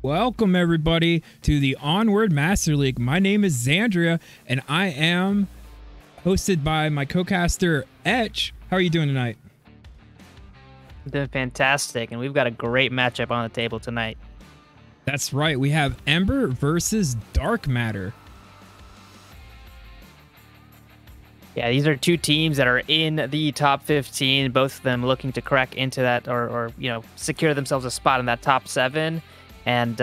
Welcome, everybody, to the Onward Master League. My name is Xandria, and I am hosted by my co-caster, Etch. How are you doing tonight? Doing fantastic, and we've got a great matchup on the table tonight. That's right. We have Ember versus Dark Matter. Yeah, these are two teams that are in the top 15, both of them looking to crack into that or secure themselves a spot in that top 7. And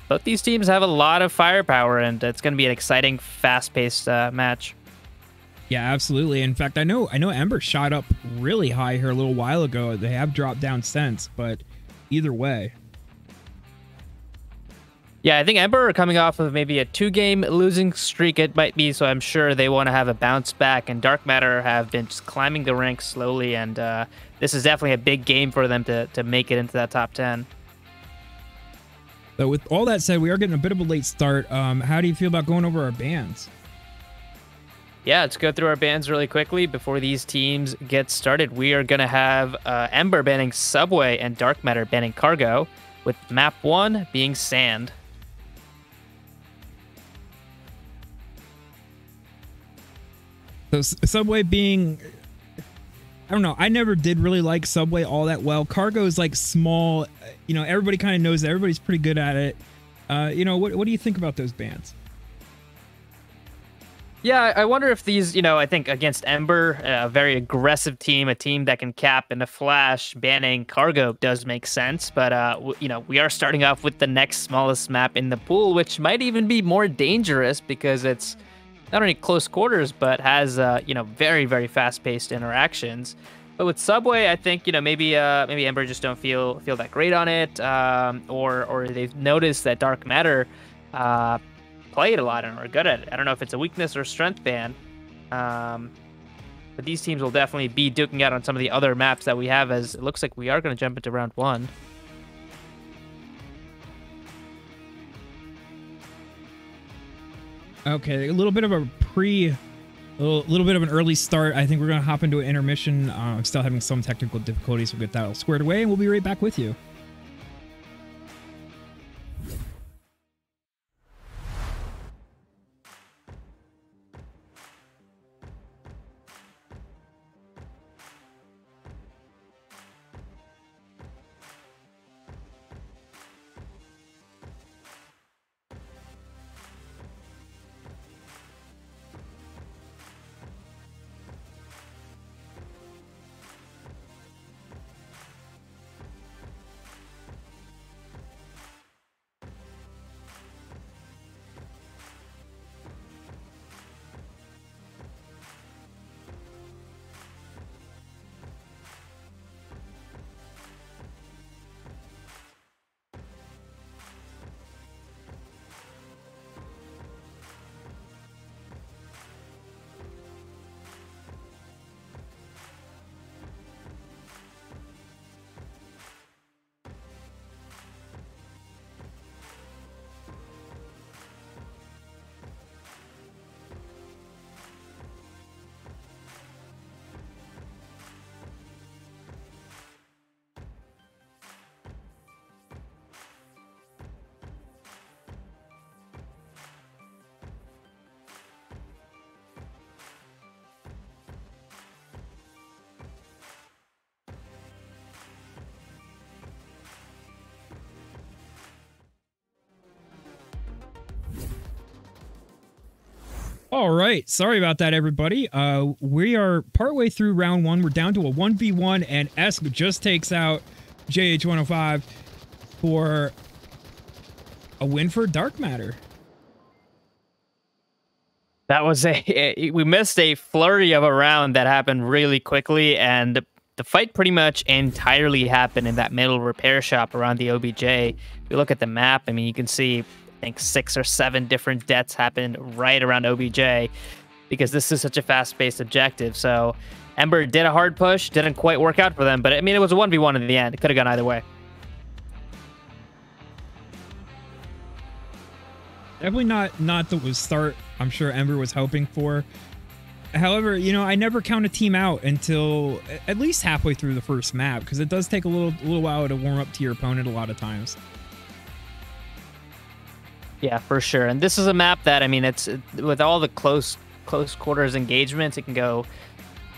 both these teams have a lot of firepower, and it's going to be an exciting, fast-paced match. Yeah, absolutely. In fact, I know Ember shot up really high here a little while ago. They have dropped down since, but either way. Yeah, I think Ember are coming off of maybe a 2-game losing streak, it might be, so I'm sure they want to have a bounce back. And Dark Matter have been just climbing the ranks slowly, and this is definitely a big game for them to make it into that top 10. So with all that said, we are getting a bit of a late start. How do you feel about going over our bans? Yeah, let's go through our bans really quickly before these teams get started. We are going to have Ember banning Subway and Dark Matter banning Cargo, with map 1 being Sand. So Subway being, I don't know, I never did really like Subway all that well. Cargo is like small, you know, everybody kind of knows that. Everybody's pretty good at it. You know, what do you think about those bans? Yeah, I wonder if these, you know, I think against Ember, a very aggressive team, a team that can cap in a flash, banning Cargo does make sense. But, you know, we are starting off with the next smallest map in the pool, which might even be more dangerous because it's not only close quarters, but has, you know, very, very fast-paced interactions. But with Subway, I think, you know, maybe Ember just don't feel that great on it, or they've noticed that Dark Matter play it a lot and are good at it. I don't know if it's a weakness or strength ban, but these teams will definitely be duking out on some of the other maps that we have, as it looks like we are going to jump into round 1. Okay, a little bit of a little bit of an early start. I think we're going to hop into an intermission. I'm still having some technical difficulties. We'll get that all squared away, and we'll be right back with you. All right. Sorry about that, everybody. We are partway through round 1. We're down to a 1v1, and Esk just takes out JH105 for a win for Dark Matter. That was we missed a flurry of a round that happened really quickly, and the fight pretty much entirely happened in that middle repair shop around the OBJ. If you look at the map, I mean, you can see, I think 6 or 7 different deaths happened right around OBJ because this is such a fast-paced objective. So Ember did a hard push, didn't quite work out for them, but I mean, it was a 1v1 in the end. It could have gone either way. Definitely not the start I'm sure Ember was hoping for. However, you know, I never count a team out until at least halfway through the first map, because it does take a little while to warm up to your opponent a lot of times. Yeah, for sure. And this is a map that, I mean, it's with all the close quarters engagements, it can go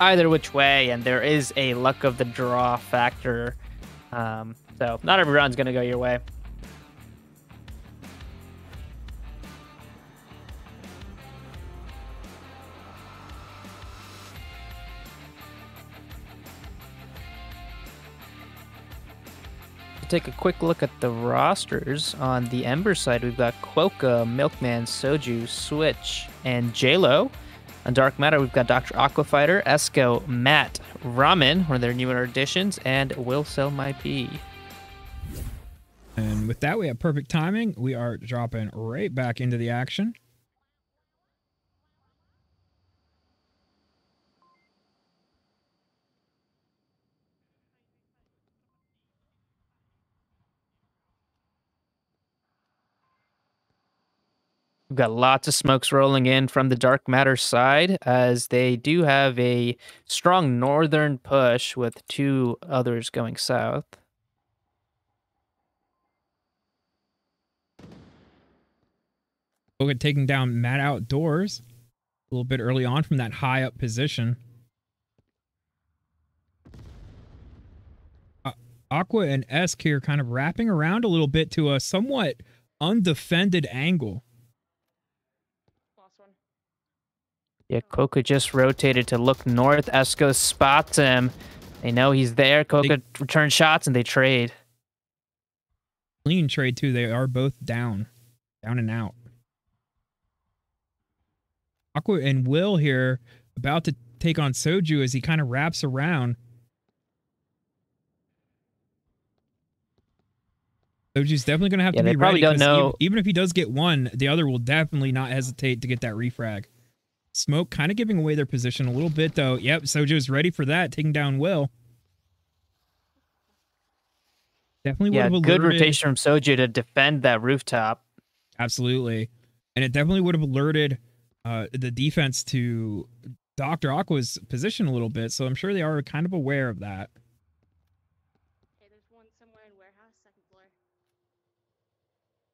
either which way, and there is a luck of the draw factor. So not every round's going to go your way. Take a quick look at the rosters. On the Ember side, we've got Quokka, Milkman, Soju, Switch, and JLo. On Dark Matter, we've got Dr. Aquafighter, Esco, Matt, Ramen, one of their newer additions, and Will Sell My Pee. And with that, we have perfect timing. We are dropping right back into the action. We've got lots of smokes rolling in from the Dark Matter side, as they do have a strong northern push with 2 others going south. Look at taking down Matt Outdoors a little bit early on from that high up position. Aqua and Esk here kind of wrapping around a little bit to a somewhat undefended angle. Yeah, Coca just rotated to look north. Esco spots him. They know he's there. Coca returns shots and they trade. Clean trade too. They are both down and out. Aqua and Will here about to take on Soju as he kind of wraps around. Soju's definitely going to have to be ready. Don't know. Even if he does get one, the other will definitely not hesitate to get that refrag. Smoke kind of giving away their position a little bit, though. Yep, Soju's ready for that, taking down Will. Definitely would have alerted. Good rotation from Soju to defend that rooftop. Absolutely. And it definitely would have alerted the defense to Dr. Aqua's position a little bit, so I'm sure they are kind of aware of that. Okay, there's one somewhere in warehouse, 2nd floor.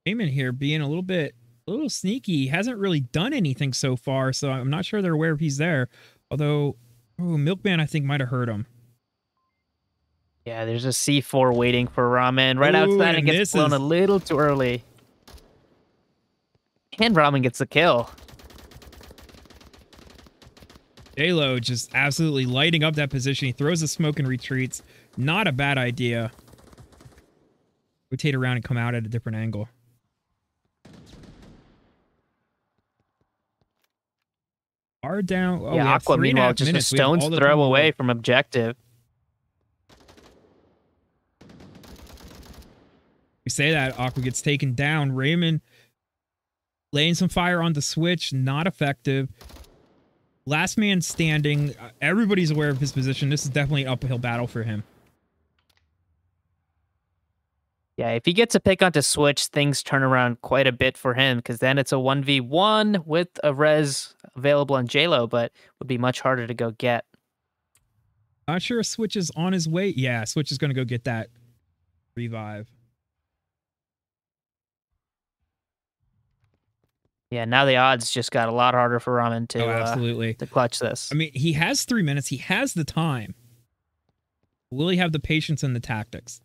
Damon here being a little sneaky. Hasn't really done anything so far, so I'm not sure they're aware if he's there. Although, Milkman, I think, might have heard him. Yeah, there's a C4 waiting for Ramen right outside and gets blown a little too early. And Ramen gets the kill. J-Lo just absolutely lighting up that position. He throws the smoke and retreats. Not a bad idea. Rotate around and come out at a different angle. Are down. Oh, yeah, Aqua meanwhile just a stone's throw away from objective. We say that Aqua gets taken down. Raymond laying some fire on the switch, not effective. Last man standing. Everybody's aware of his position. This is definitely an uphill battle for him. Yeah, if he gets a pick onto switch, things turn around quite a bit for him, because then it's a 1v1 with a res available on JLo, but would be much harder to go get. Not sure if Switch is on his way. Yeah, Switch is going to go get that revive. Yeah, now the odds just got a lot harder for Ramen absolutely. To clutch this. I mean, he has 3 minutes. He has the time. Will he have the patience and the tactics?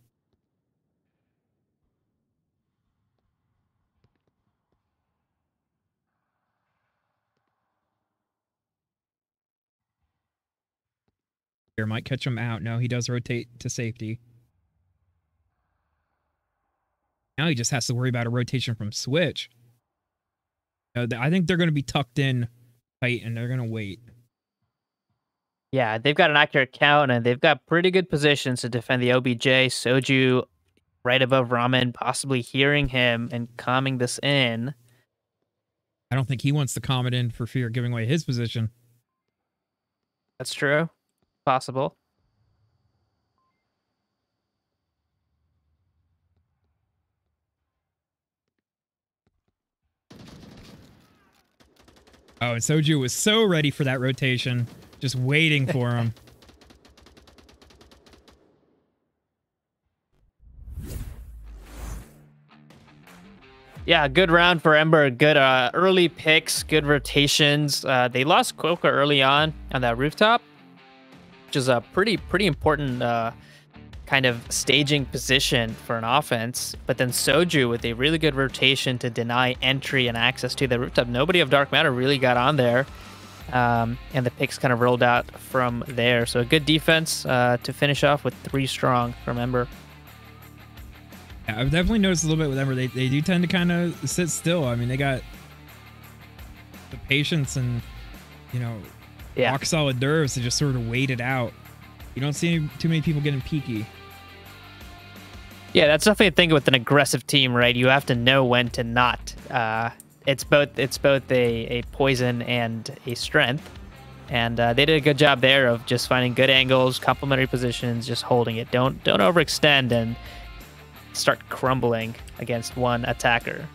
Here might catch him out. No, he does rotate to safety. Now he just has to worry about a rotation from Switch. I think they're going to be tucked in tight and they're going to wait. Yeah, they've got an accurate count and they've got pretty good positions to defend the OBJ. Soju right above Ramen, possibly hearing him and calming this in. I don't think he wants to calm it in for fear of giving away his position. That's true. Possible. Oh, and Soju was so ready for that rotation, just waiting for him. Yeah, good round for Ember. Good early picks, good rotations. They lost Quokka early on that rooftop, which is a pretty important kind of staging position for an offense. But then Soju with a really good rotation to deny entry and access to the rooftop. Nobody of Dark Matter really got on there. And the picks kind of rolled out from there. So a good defense to finish off with 3 strong from Ember. Yeah, I've definitely noticed a little bit with Ember. They do tend to kind of sit still. I mean, they got the patience and, rock solid nerves to just sort of wait it out. You don't see too many people getting peaky. Yeah, that's definitely a thing with an aggressive team, right? You have to know when to not. It's both a poison and a strength. And they did a good job there of just finding good angles, complementary positions, just holding it. Don't overextend and start crumbling against one attacker.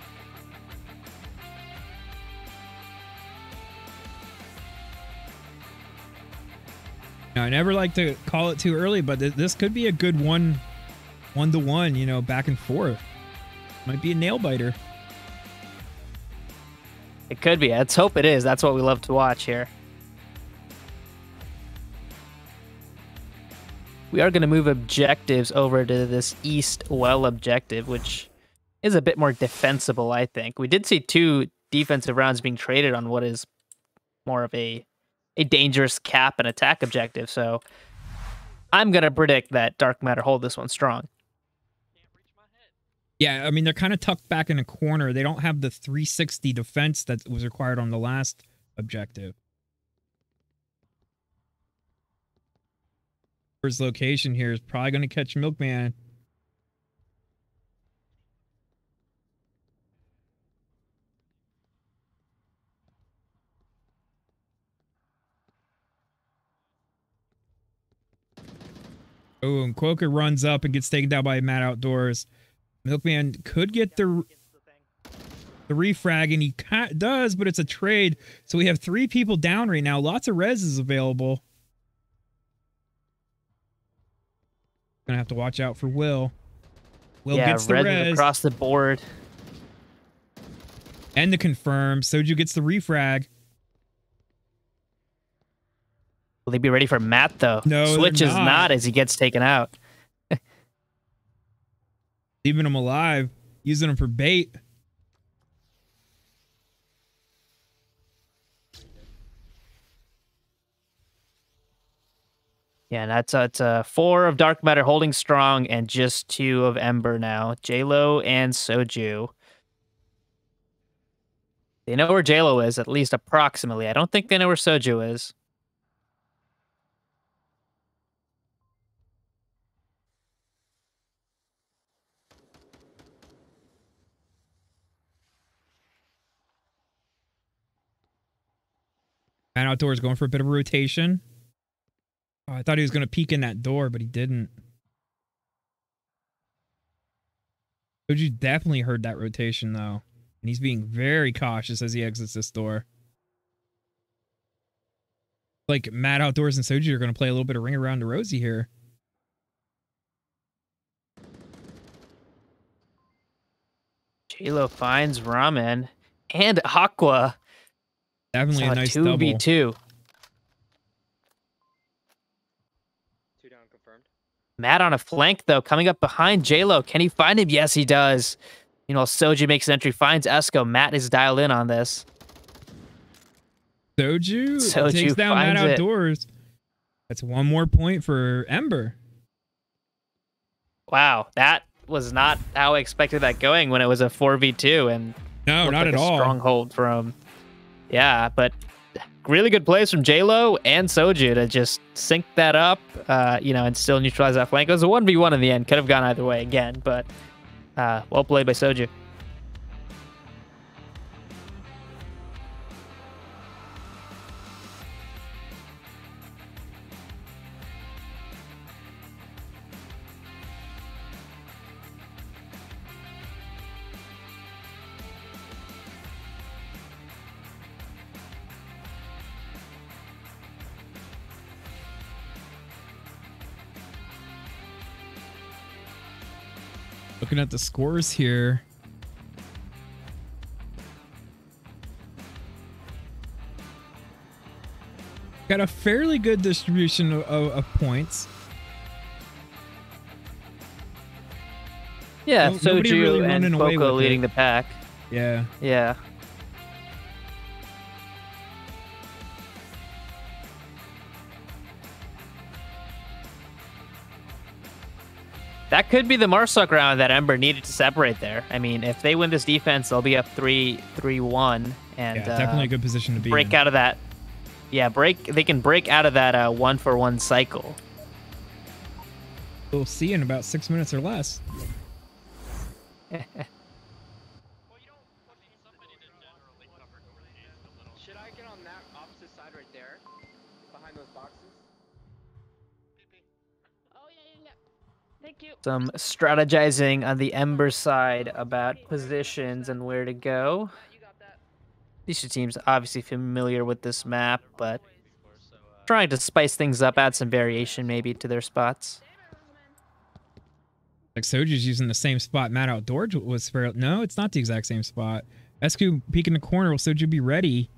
Now, I never like to call it too early, but this could be a good one-to-one, you know, back and forth. Might be a nail biter. It could be. Let's hope it is. That's what we love to watch here. We are going to move objectives over to this east well objective, which is a bit more defensible, I think. We did see 2 defensive rounds being traded on what is more of a dangerous cap and attack objective, so I'm going to predict that Dark Matter hold this one strong. Yeah, I mean, they're kind of tucked back in a corner. They don't have the 360 defense that was required on the last objective. His location here is probably going to catch Milkman. Oh, and Quokka runs up and gets taken down by Matt Outdoors. Milkman could get the refrag, and he does, but it's a trade. So we have 3 people down right now. Lots of res is available. Gonna have to watch out for Will. Will gets the res across the board. And the confirm. Soju gets the refrag. Will they be ready for Matt, though? No, Switch is not as he gets taken out. Leaving him alive. Using him for bait. Yeah, and that's 4 of Dark Matter holding strong and just 2 of Ember now. JLo and Soju. They know where JLo is, at least approximately. I don't think they know where Soju is. Man Outdoors going for a bit of a rotation. Oh, I thought he was going to peek in that door, but he didn't. Soju definitely heard that rotation, though. And he's being very cautious as he exits this door. Like, Mad Outdoors and Soju are going to play a little bit of Ring Around the Rosie here. JLo finds Ramen and Aqua. Definitely a nice 2v2. double. Matt on a flank, though, coming up behind JLo. Can he find him? Yes, he does. You know, Soju makes an entry, finds Esco. Matt is dialed in on this. Soju takes down Matt Outdoors. That's 1 more point for Ember. Wow, that was not how I expected that going when it was a 4v2. And no, not like at all. Stronghold from, yeah, but really good plays from JLo and Soju to just sync that up, you know, and still neutralize that flank. It was a 1v1 in the end. Could have gone either way again, but well played by Soju. Looking at the scores here. Got a fairly good distribution of points. Yeah, No, nobody Soju really and running away Poco with leading it. the pack. Yeah. Yeah. That could be the Marsoc round that Ember needed to separate there. I mean, if they win this defense, they'll be up 3-1 and Yeah, definitely a good position to be break in. out of that. Yeah, they can break out of that 1-for-1 cycle. We'll see in about 6 minutes or less. Should I get on that opposite side right there? Behind those boxes? Oh, yeah. Thank you. Some strategizing on the Ember side about positions and where to go. You got that. These two teams obviously familiar with this map, but trying to spice things up, add some variation maybe to their spots. Like Soju's using the same spot Matt Outdoor was fair. No, it's not the exact same spot. Esku peek in the corner. Will Soju be ready?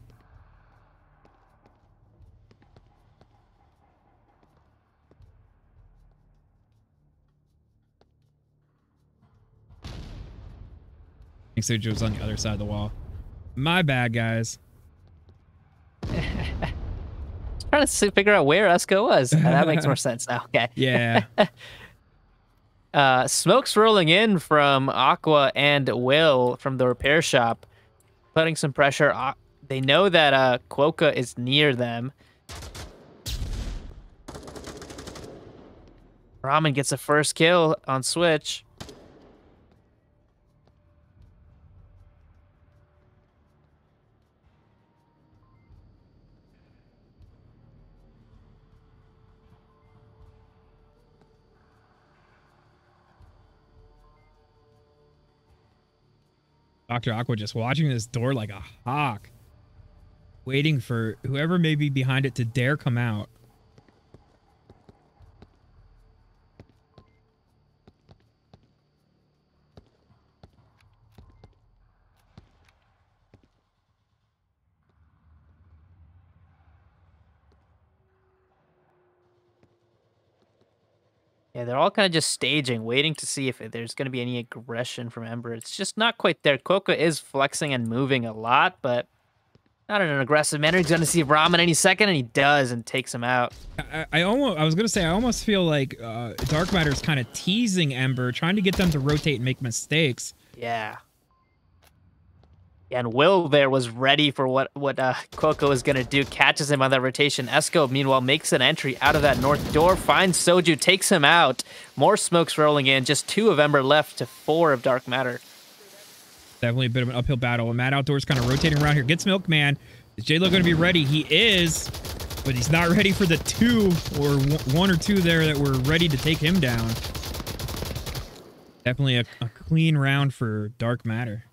I think Soju was on the other side of the wall. My bad, guys. Trying to figure out where Esco was. That makes more sense now. Okay. Yeah. Smoke's rolling in from Aqua and Will from the repair shop, putting some pressure. They know that Quokka is near them. Ramen gets a first kill on Switch. Dr. Aqua just watching this door like a hawk, waiting for whoever may be behind it to dare come out. Yeah, they're all kind of just staging, waiting to see if there's going to be any aggression from Ember. It's just not quite there. Quokka is flexing and moving a lot, but not in an aggressive manner. He's going to see Ramen any second, and he does, and takes him out. I was going to say, I almost feel like Dark Matter is kind of teasing Ember, trying to get them to rotate and make mistakes. Yeah. And Will there was ready for what Quokka was going to do, catches him on that rotation. Esco, meanwhile, makes an entry out of that north door, finds Soju, takes him out. More smokes rolling in, just 2 of Ember left to 4 of Dark Matter. Definitely a bit of an uphill battle. And Matt Outdoors kind of rotating around here. Gets Milkman. Is J-Lo going to be ready? He is, but he's not ready for the 2 or 1 or 2 there that were ready to take him down. Definitely a clean round for Dark Matter.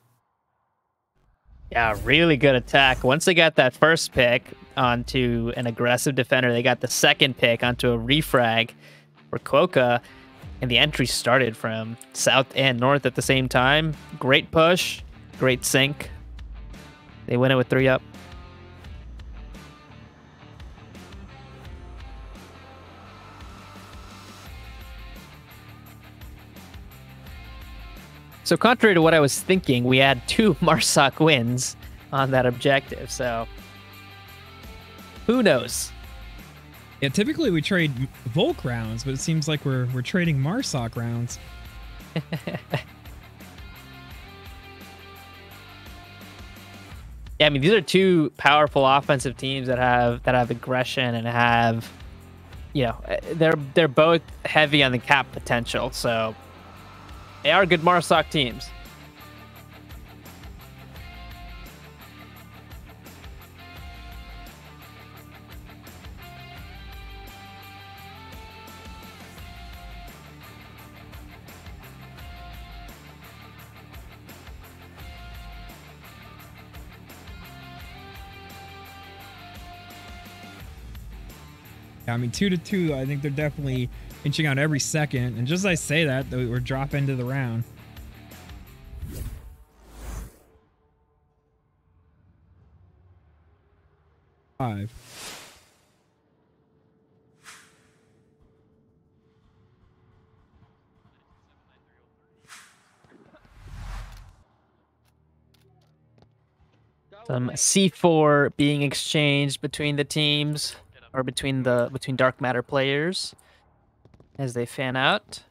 Yeah, really good attack. Once they got that first pick onto an aggressive defender, they got the second pick onto a refrag for Quokka, and the entry started from south and north at the same time. Great push, great sync. They win it with 3 up. So contrary to what I was thinking, we had 2 Marsoc wins on that objective, so who knows? Yeah, typically we trade Volk rounds, but it seems like we're trading Marsoc rounds. Yeah, I mean, these are 2 powerful offensive teams that have aggression and have, you know, they're both heavy on the cap potential, so they are good Marsoc teams. I mean, 2-2, I think they're definitely inching out every second. And just as I say that, we're dropping into the round. Five. Some C4 being exchanged between the teams, or between Dark Matter players as they fan out.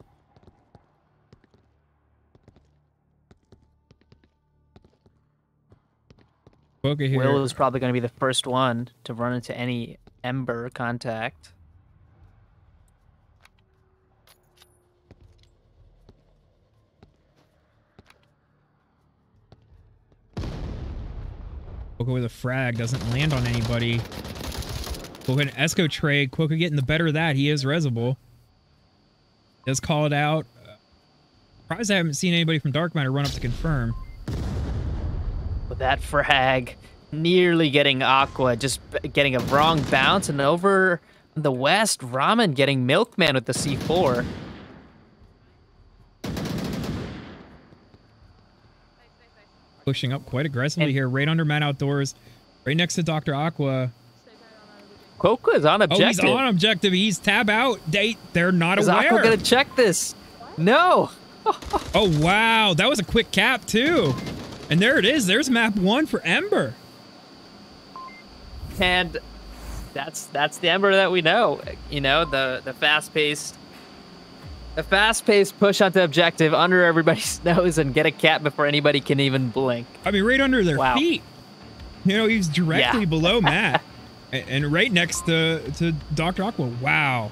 Here. Will is probably going to be the first one to run into any Ember contact. Quokka with a frag, doesn't land on anybody. Quokka an Esco trade. Quokka getting the better of that. He is resable. Does call it out. Surprised I haven't seen anybody from Dark Matter run up to confirm. With that frag, nearly getting Aqua, just getting a wrong bounce, and over on the west, Ramen getting Milkman with the C4. Pushing up quite aggressively here, right under Man Outdoors, right next to Dr. Aqua. Quokka is on objective. Oh, he's on objective. He's tab out. They're not Is aware. Aqua gonna check this? No. Oh, wow. That was a quick cap, too. And there it is. There's map 1 for Ember. And that's the Ember that we know. You know, the fast-paced push onto objective under everybody's nose and get a cap before anybody can even blink. I mean, right under their feet. You know, he's directly below Matt. And right next to Dr. Aqua. Wow.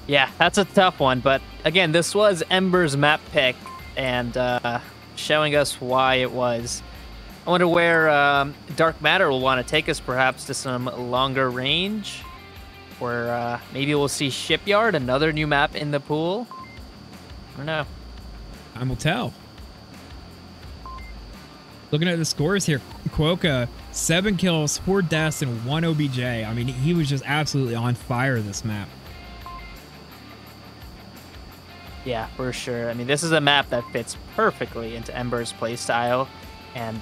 Yeah, that's a tough one. But again, this was Ember's map pick and showing us why it was. I wonder where Dark Matter will want to take us, perhaps to some longer range. Or maybe we'll see Shipyard, another new map in the pool. I don't know. Time will tell. Looking at the scores here, Quokka, 7 kills, 4 deaths, and 1 OBJ. I mean, he was just absolutely on fire this map. Yeah, for sure. I mean, this is a map that fits perfectly into Ember's playstyle, and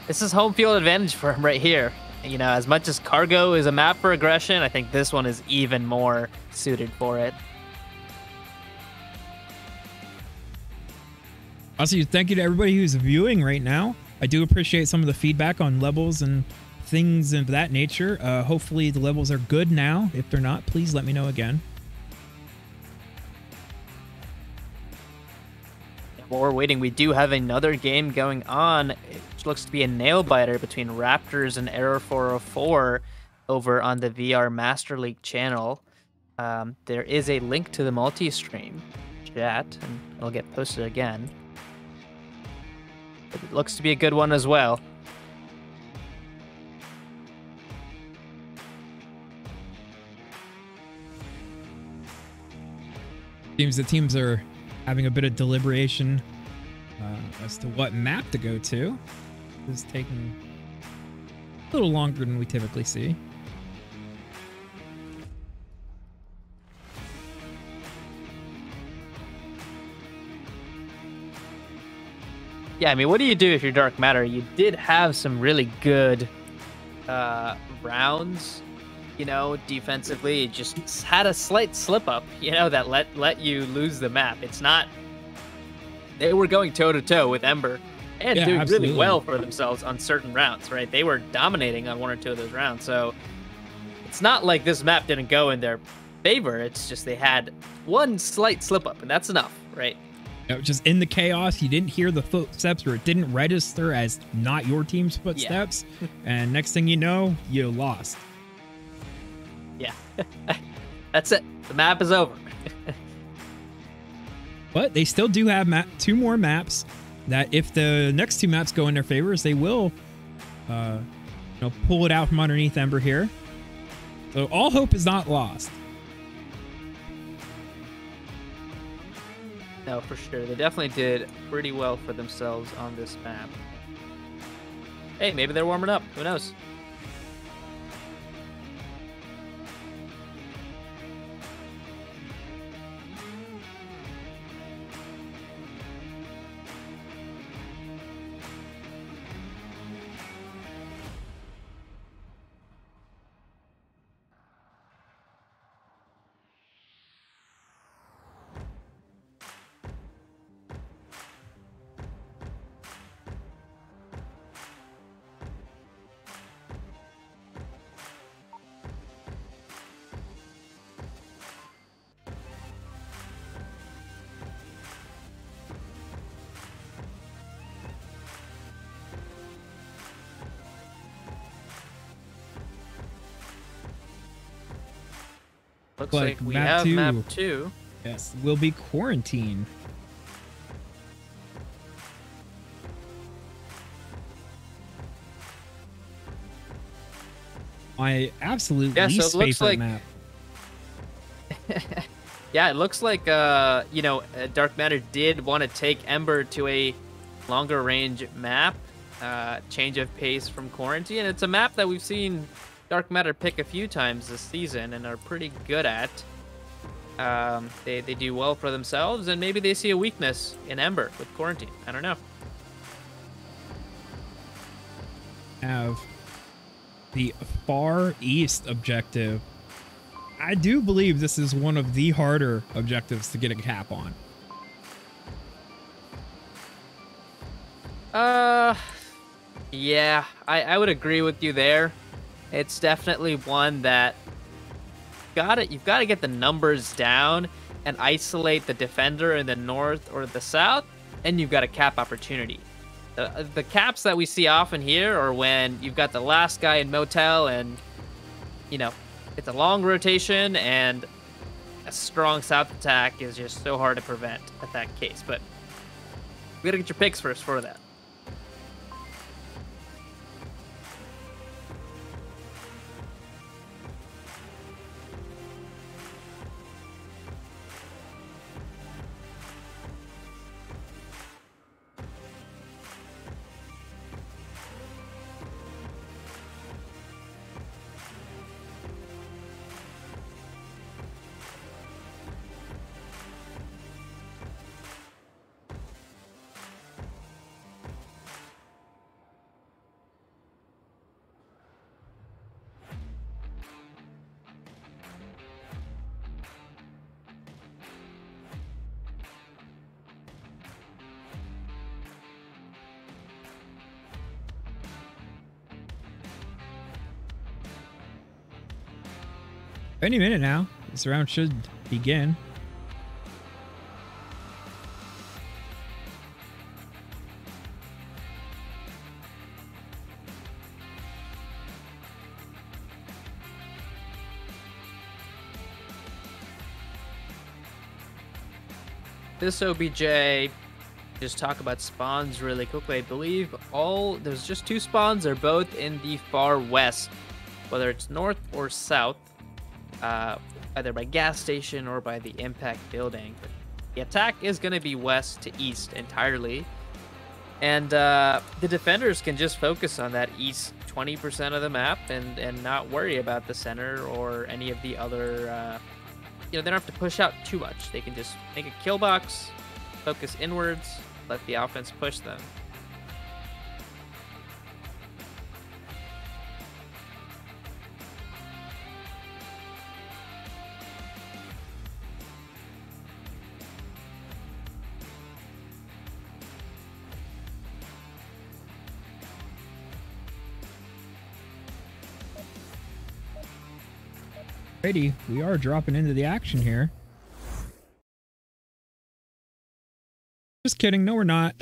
this is home field advantage for him right here. You know, as much as Cargo is a map for aggression, I think this one is even more suited for it. Also, thank you to everybody who's viewing right now. I do appreciate some of the feedback on levels and things of that nature. Hopefully the levels are good now. If they're not, please let me know again. While we're waiting, we do have another game going on. It looks to be a nail-biter between Raptors and Error 404 over on the VR Master League channel. There is a link to the multi-stream chat, and it'll get posted again. But it looks to be a good one as well. Seems the teams are having a bit of deliberation as to what map to go to. This is taking a little longer than we typically see. Yeah, I mean, what do you do if you're Dark Matter? You did have some really good rounds, you know, defensively. It just had a slight slip-up, you know, that let you lose the map. It's not... They were going toe-to-toe with Ember and doing absolutely. really well for themselves on certain rounds, right? They were dominating on 1 or 2 of those rounds, so it's not like this map didn't go in their favor. It's just they had one slight slip-up, and that's enough, right? You know, just in the chaos, you didn't hear the footsteps, or it didn't register as not your team's footsteps, and next thing you know, you lost. Yeah, that's it. The map is over. But they still do have 2 more maps that if the next 2 maps go in their favors, they will you know, pull it out from underneath Ember here. So all hope is not lost. No, for sure. They definitely did pretty well for themselves on this map. Hey, maybe they're warming up. Who knows? Looks like we have map 2. Yes, will be Quarantine. My absolute Yeah, so least it looks favorite like- map. Yeah, it looks like Dark Matter did want to take Ember to a longer range map, change of pace from Quarantine. It's a map that we've seen Dark Matter pick a few times this season and are pretty good at. They do well for themselves, and maybe they see a weakness in Ember with Quarantine. I don't know. Have the Far East objective. I do believe this is one of the harder objectives to get a cap on. Yeah, I would agree with you there. It's definitely one that you've got to get the numbers down and isolate the defender in the north or the south, and you've got a cap opportunity. The caps that we see often here are when you've got the last guy in Motel and, it's a long rotation and a strong south attack is just so hard to prevent at that case. But we got to get your picks first for that. Any minute now, this round should begin. This OBJ, just talk about spawns really quickly. I believe there's just 2 spawns. They're both in the far west, whether it's north or south, either by gas station or by the impact building. But the attack is going to be west to east entirely, and the defenders can just focus on that east 20% of the map and not worry about the center or any of the other. They don't have to push out too much. They can just make a kill box, focus inwards, let the offense push them. Alrighty, we are dropping into the action here. Just kidding, no we're not.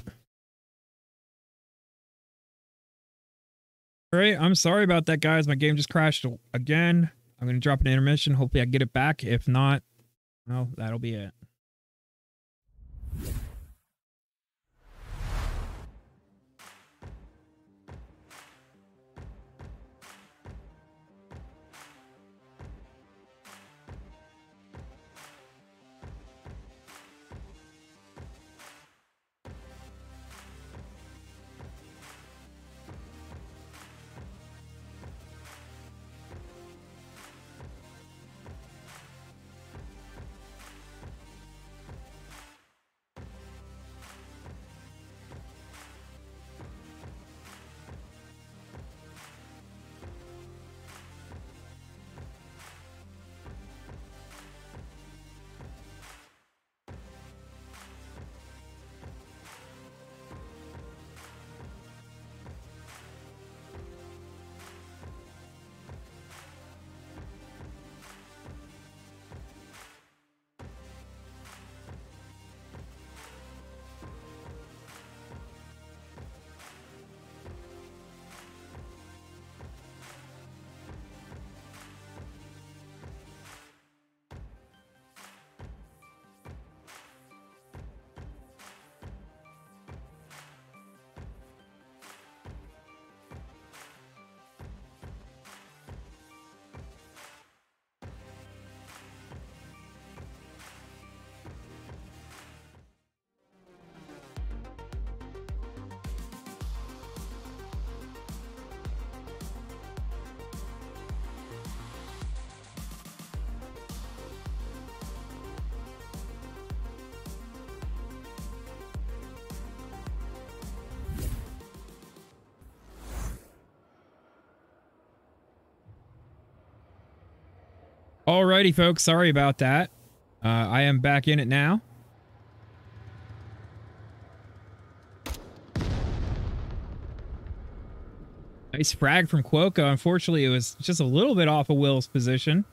Alright, I'm sorry about that, guys. My game just crashed again. I'm going to drop an intermission. Hopefully I get it back. If not, well, that'll be it. Alrighty, folks. Sorry about that. I am back in it now. Nice frag from Quokka. Unfortunately, it was just a little bit off of Will's position.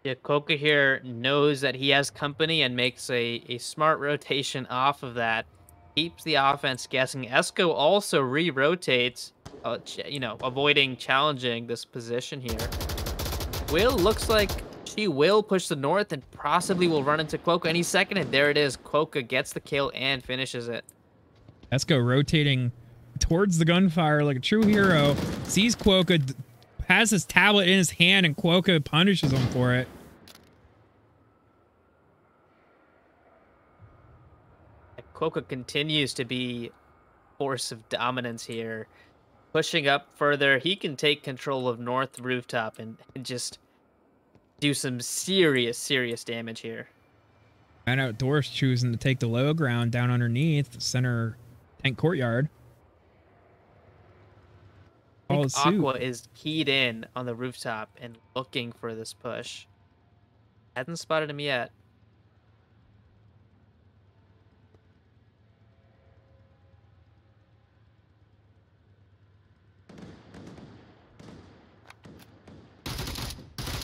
Yeah, Quokka here knows that he has company and makes a smart rotation off of that. Keeps the offense guessing. Esco also re-rotates, avoiding challenging this position here. Will looks like she will push the north and possibly will run into Quokka any second. And there it is. Quokka gets the kill and finishes it. Esco rotating towards the gunfire like a true hero. Sees Quokka, has his tablet in his hand, and Quokka punishes him for it. Quokka continues to be force of dominance here. Pushing up further, he can take control of North Rooftop and just do some serious damage here. And Outdoors choosing to take the low ground down underneath center tank courtyard. I think Aqua is keyed in on the rooftop and looking for this push. Hasn't spotted him yet.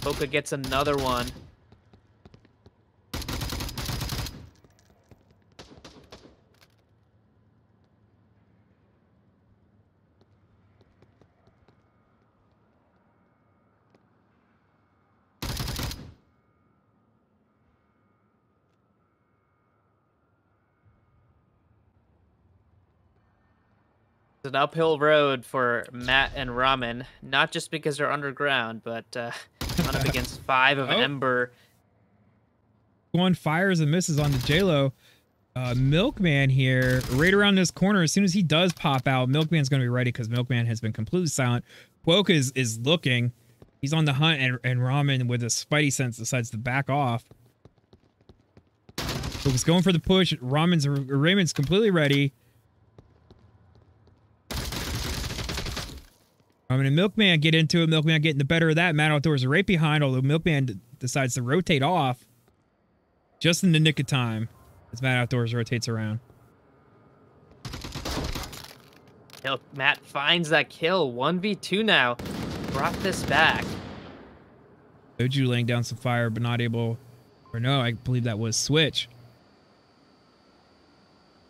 Quokka gets another one. It's an uphill road for Matt and Ramen, not just because they're underground, but run up against 5 of Ember. One fires and misses on the J-Lo. Milkman here, right around this corner. As soon as he does pop out, Milkman's going to be ready because Milkman has been completely silent. Quokka is looking. He's on the hunt, and Ramen, with a spidey sense, decides to back off. Quokka's going for the push. Raymond's completely ready. Ramen and Milkman get into it. Milkman getting the better of that. Mad Outdoors are right behind, although Milkman decides to rotate off just in the nick of time as Mad Outdoors rotates around. Matt finds that kill. 1v2 now. Brought this back. Soju laying down some fire, but not able... Or no, I believe that was Switch.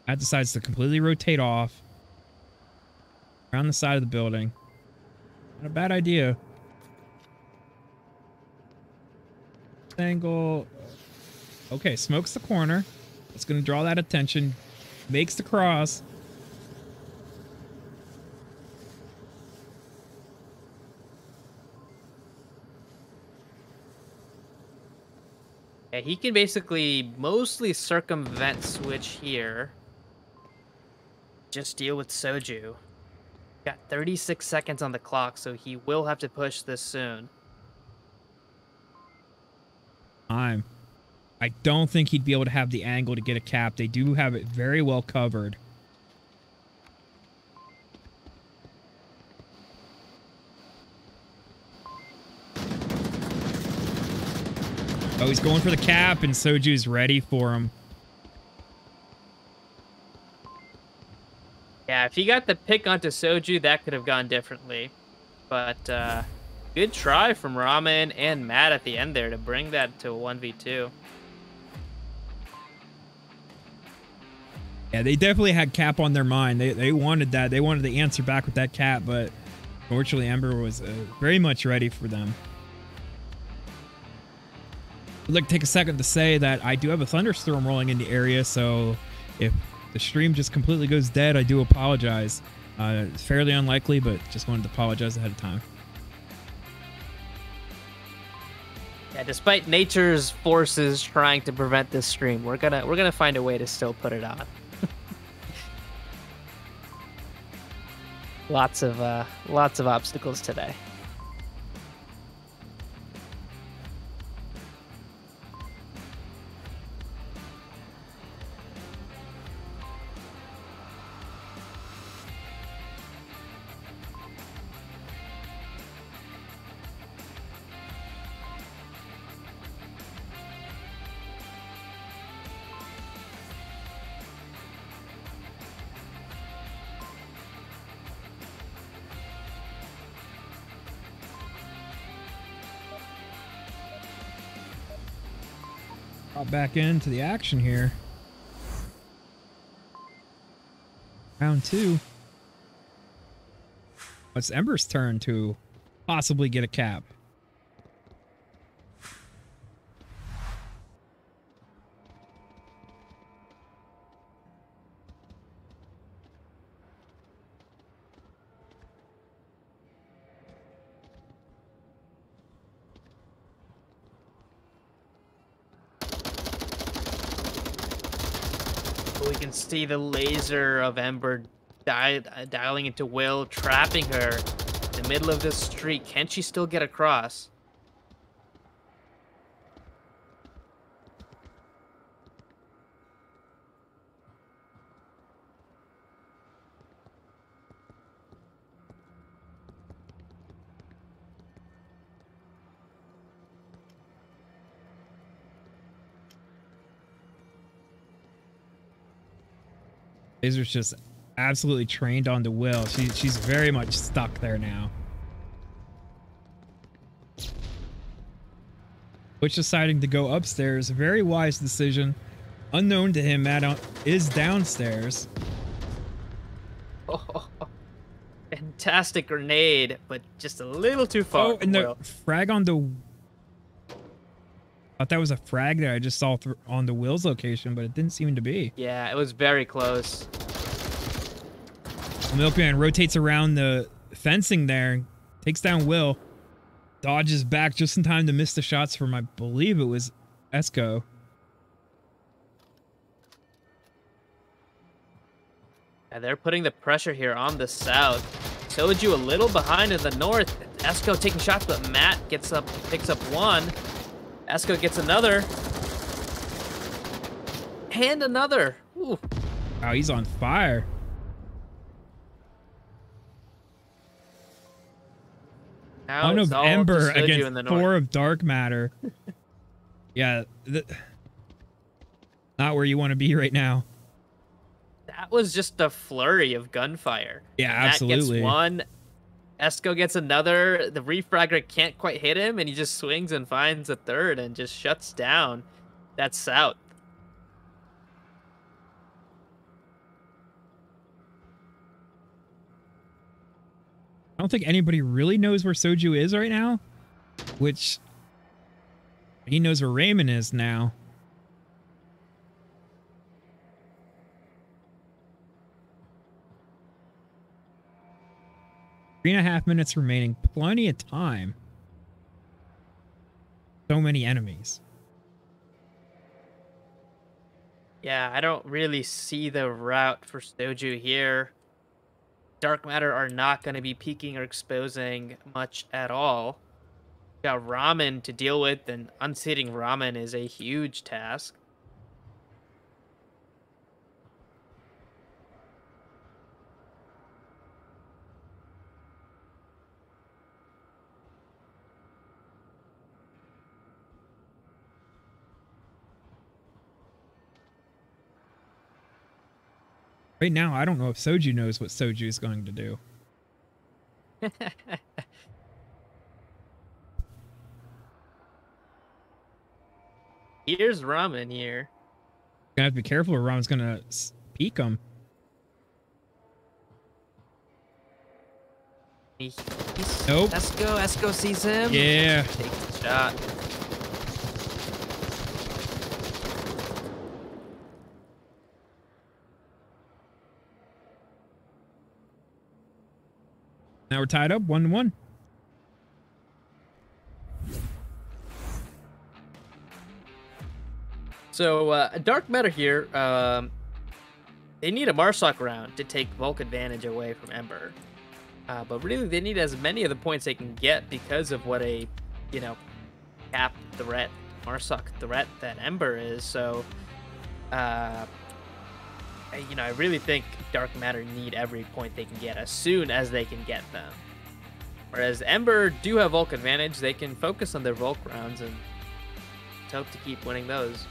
Matt decides to completely rotate off around the side of the building. Not a bad idea. Angle. Okay, smokes the corner. It's going to draw that attention. Makes the cross. Yeah, he can basically mostly circumvent Switch here. Just deal with Soju. Got 36 seconds on the clock, so he will have to push this soon. I don't think he'd be able to have the angle to get a cap. They do have it very well covered. Oh, he's going for the cap, and Soju's ready for him. Yeah, if he got the pick onto Soju, that could have gone differently. But good try from Ramen and Matt at the end there to bring that to a 1v2. Yeah, they definitely had cap on their mind. They wanted that. They wanted the answer back with that cap, but fortunately Ember was very much ready for them. I'd like to take a second to say that I do have a thunderstorm rolling in the area, so if the stream just completely goes dead, I do apologize. It's fairly unlikely, but just wanted to apologize ahead of time. Yeah, despite nature's forces trying to prevent this stream, we're gonna find a way to still put it on. Lots of obstacles today. Hop back into the action here. Round 2. It's Ember's turn to possibly get a cap. We can see the laser of Ember dialing into Will, trapping her in the middle of this street. Can she still get across? Laser's just absolutely trained on the Will. She's very much stuck there now. Which deciding to go upstairs, a very wise decision. Unknown to him, Matt is downstairs. Oh, fantastic grenade, but just a little too far. Oh, and the frag on the... I thought that was a frag that I just saw on the Will's location, but it didn't seem to be. Yeah, it was very close. Milkman rotates around the fencing there, takes down Will, dodges back just in time to miss the shots from, I believe it was Esco. Yeah, they're putting the pressure here on the south. Soju a little behind in the north. Esco taking shots, but Matt picks up one. Esco gets another. And another. Ooh. Wow, he's on fire. Now One it's of all Ember to Soju in the against north. 4 of Dark Matter. Yeah. Not where you want to be right now. That was just a flurry of gunfire. Yeah, Matt absolutely. gets one. Esco gets another. The refragger can't quite hit him, and he just swings and finds a third and just shuts down that south. I don't think anybody really knows where Soju is right now, which he knows where Raymond is now. Three and a half minutes remaining. Plenty of time. So many enemies. Yeah, I don't really see the route for Soju here. Dark Matter are not going to be peeking or exposing much at all. Got Ramen to deal with, and unseating Ramen is a huge task. Right now, I don't know if Soju knows what Soju is going to do. Here's Ramen here. Gonna have to be careful or Ramen's gonna peek him. Nope. Esco sees him. Yeah. Takes the shot. Now we're tied up 1-1. So, Dark Matter here, they need a Marsoc round to take bulk advantage away from Ember. But really, they need as many of the points they can get because of what a, cap threat, Marsoc threat that Ember is. So, I really think Dark Matter need every point they can get as soon as they can get them. Whereas Ember do have bulk advantage, they can focus on their bulk rounds and hope to keep winning those.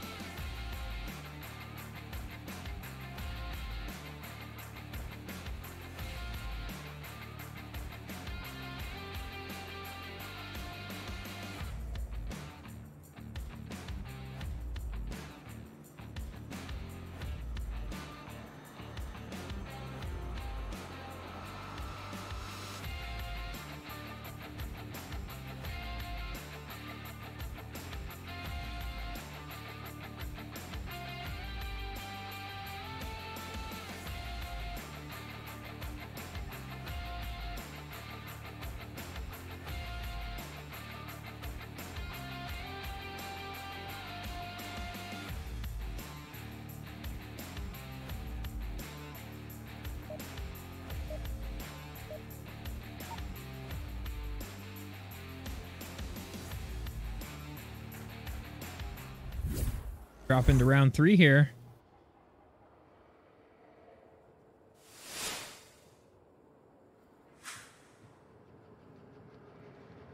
Drop into round 3 here.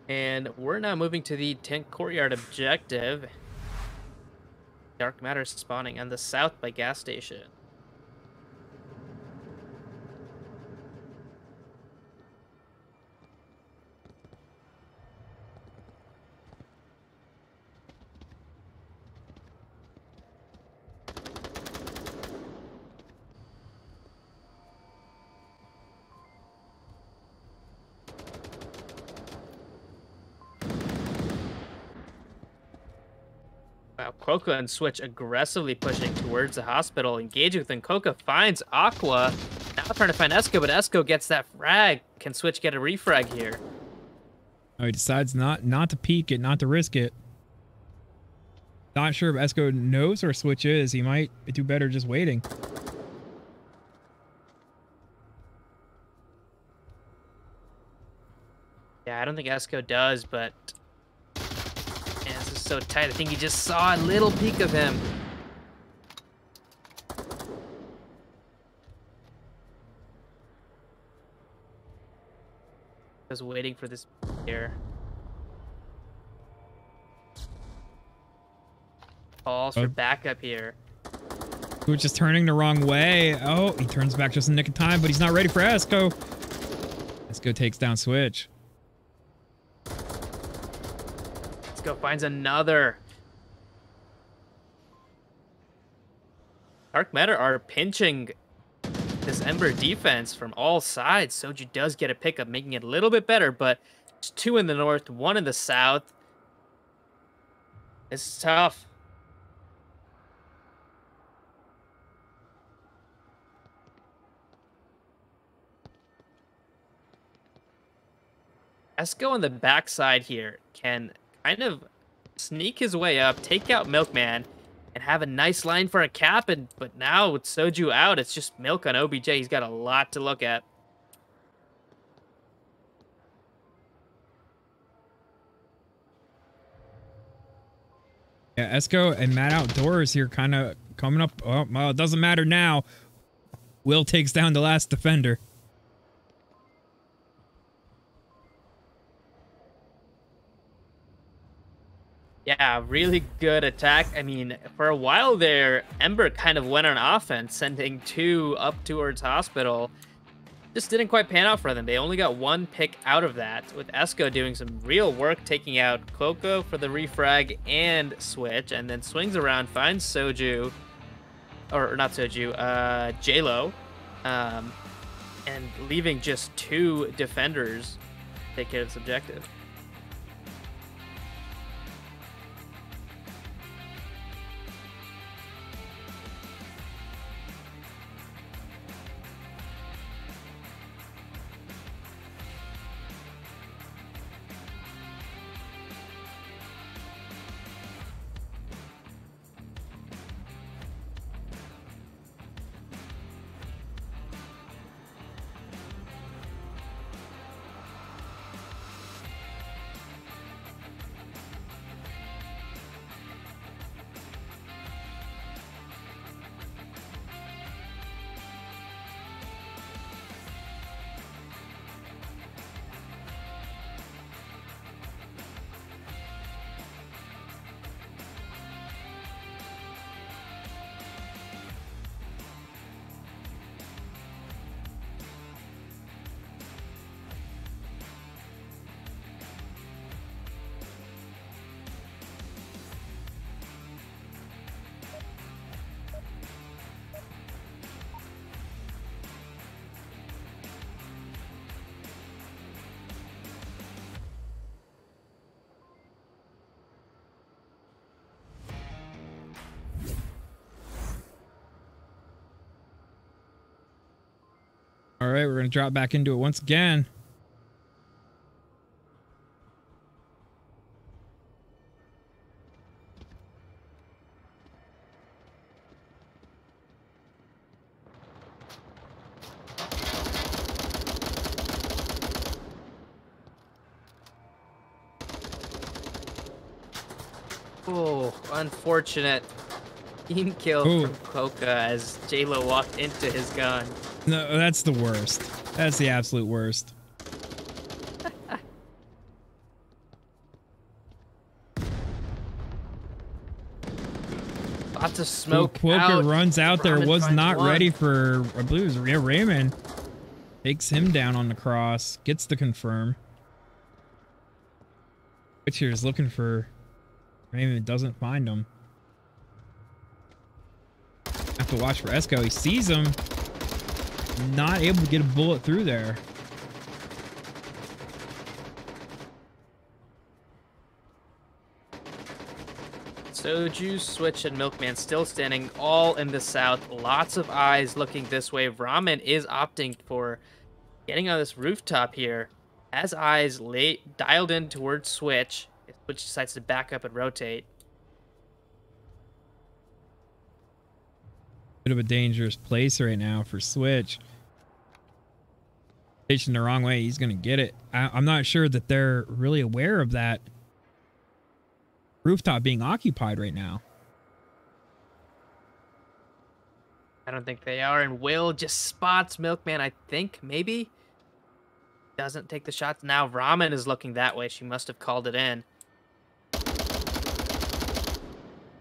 And we're now moving to the Tent Courtyard objective. Dark matter spawning on the south by gas station. Wow, Coca and Switch aggressively pushing towards the hospital, engaging with Coca finds Aqua. Now trying to find Esco, but Esco gets that frag. Can Switch get a refrag here? Oh, he decides not to peek it, not to risk it. Not sure if Esco knows where Switch is. He might do better just waiting. Yeah, I don't think Esco does, but this is so tight. I think he just saw a little peek of him. Was waiting for this here. Calls for backup here. Switch is turning the wrong way. Oh, he turns back just in the nick of time, but he's not ready for Esco. Esco takes down Switch. Esco finds another. Dark Matter are pinching this Ember defense from all sides. Soju does get a pickup, making it a little bit better, but it's 2 in the north, 1 in the south. This is tough. Esco on the backside here can kind of sneak his way up, take out Milkman, and have a nice line for a cap. But now with Soju out, it's just Milk on OBJ. He's got a lot to look at. Yeah, Esco and Matt Outdoors here kind of coming up. Oh, well, it doesn't matter now. Will takes down the last defender. Yeah, really good attack. I mean, for a while there, Ember kind of went on offense, sending 2 up towards Hospital. Just didn't quite pan out for them. They only got 1 pick out of that, with Esco doing some real work, taking out Coco for the refrag and Switch, and then swings around, finds Soju, or not Soju, J-Lo, and leaving just 2 defenders to take care of this objective. All right, we're going to drop back into it once again. Oh, unfortunate. Team kill Ooh. from Coca as J-Lo walked into his gun. No, that's the worst. That's the absolute worst. Lots of smoke. Quokka runs out there, Ramen was finds not one. ready for, I believe it was Raymond. Takes him down on the cross, gets the confirm. Which here is looking for Raymond, doesn't find him. Have to watch for Esco. He sees him, not able to get a bullet through there. Soju, Switch, and Milkman still standing all in the south. Lots of eyes looking this way. Ramen is opting for getting on this rooftop here. Has eyes dialed in towards Switch. Switch decides to back up and rotate. Bit of a dangerous place right now for Switch. Facing the wrong way, he's going to get it. I'm not sure that they're really aware of that rooftop being occupied right now. I don't think they are, and Will just spots Milkman, I think, maybe? Doesn't take the shots. Now Ramen is looking that way. She must have called it in.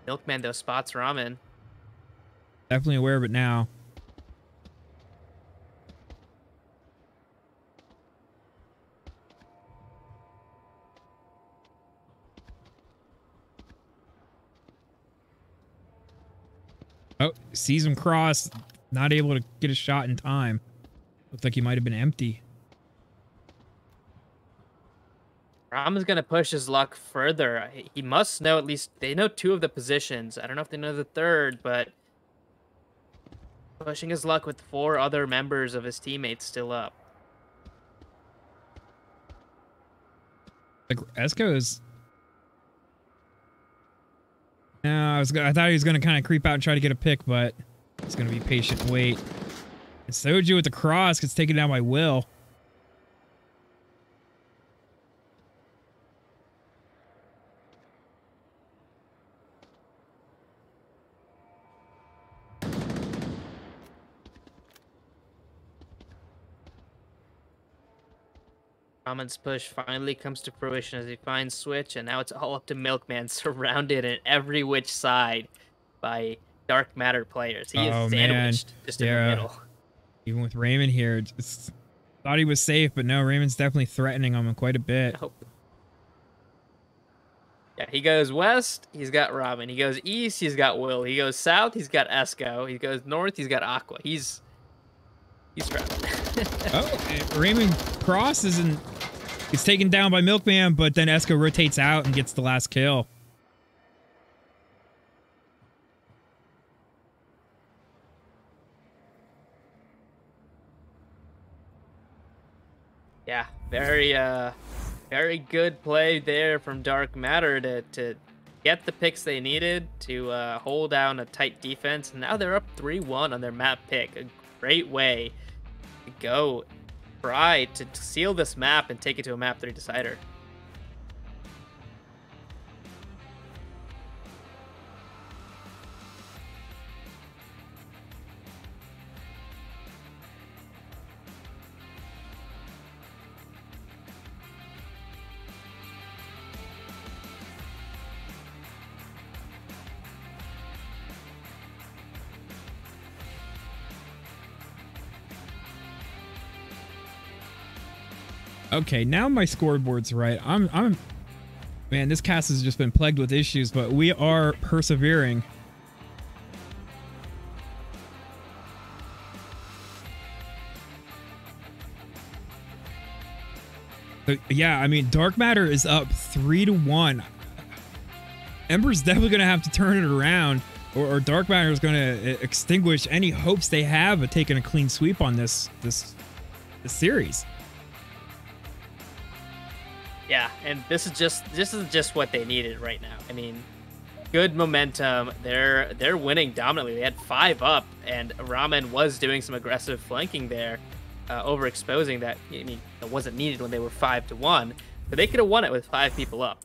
Milkman, though, spots Ramen. Definitely aware of it now. Oh, sees him cross. Not able to get a shot in time. Looked like he might have been empty. Ramen's going to push his luck further. He must know at least... They know 2 of the positions. I don't know if they know the 3rd, but... Pushing his luck with 4 other members of his teammates still up. Like, Esco is... No, I thought he was going to kind of creep out and try to get a pick, but he's going to be patient and wait. And Soju with the cross gets taken down by Will. Ramen's push finally comes to fruition as he finds Switch, and now it's all up to Milkman, surrounded in every which side by dark matter players. He is sandwiched just in the middle. Even with Raymond here, just thought he was safe, but no, Raymond's definitely threatening him quite a bit. Nope. Yeah, he goes west, he's got Ramen. He goes east, he's got Will. He goes south, he's got Esco. He goes north, he's got Aqua. He's trapped. Oh, Raymond crosses and gets taken down by Milkman, but then Esco rotates out and gets the last kill. Yeah, very good play there from Dark Matter to get the picks they needed to hold down a tight defense. Now they're up 3-1 on their map pick. A great way to go try to seal this map and take it to a map 3 decider. Okay, now my scoreboard's right. Man, this cast has just been plagued with issues, but we are persevering. Yeah, I mean, Dark Matter is up 3-1. Ember's definitely going to have to turn it around, or Dark Matter is going to extinguish any hopes they have of taking a clean sweep on this series. Yeah, and this is just what they needed right now. I mean, good momentum. They're winning dominantly. They had 5 up, and Ramen was doing some aggressive flanking there, overexposing that. I mean, it wasn't needed when they were 5-1, but they could have won it with 5 people up.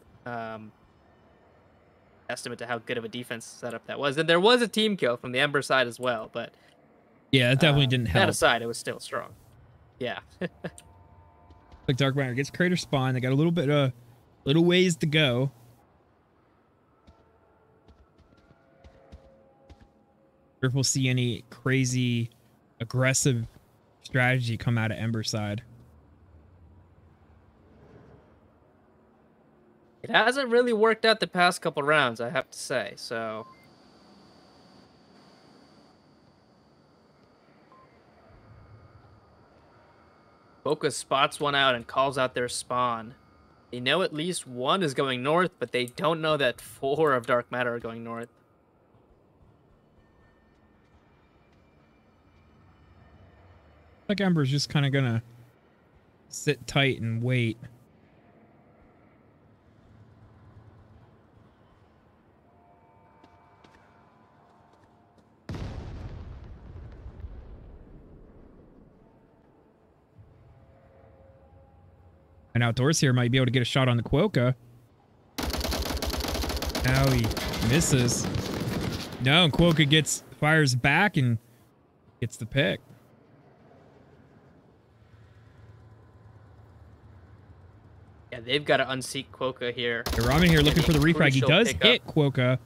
testament to how good of a defense setup that was. And there was a team kill from the Ember side as well, but Yeah, it definitely didn't help. that aside, it was still strong. Yeah. Like Dark Matter gets crater spawn. They got a little ways to go. If we'll see any crazy aggressive strategy come out of Ember side. It hasn't really worked out the past couple rounds, I have to say, so. Boca spots one out and calls out their spawn. They know at least one is going north, but they don't know that 4 of Dark Matter are going north. Like Ember's just kind of gonna sit tight and wait. And Outdoors here might be able to get a shot on the Quokka. Now he misses. No, and Quokka fires back and gets the pick. Yeah, they've got to unseat Quokka here. Ramen here looking for the refrag. He does hit Quokka.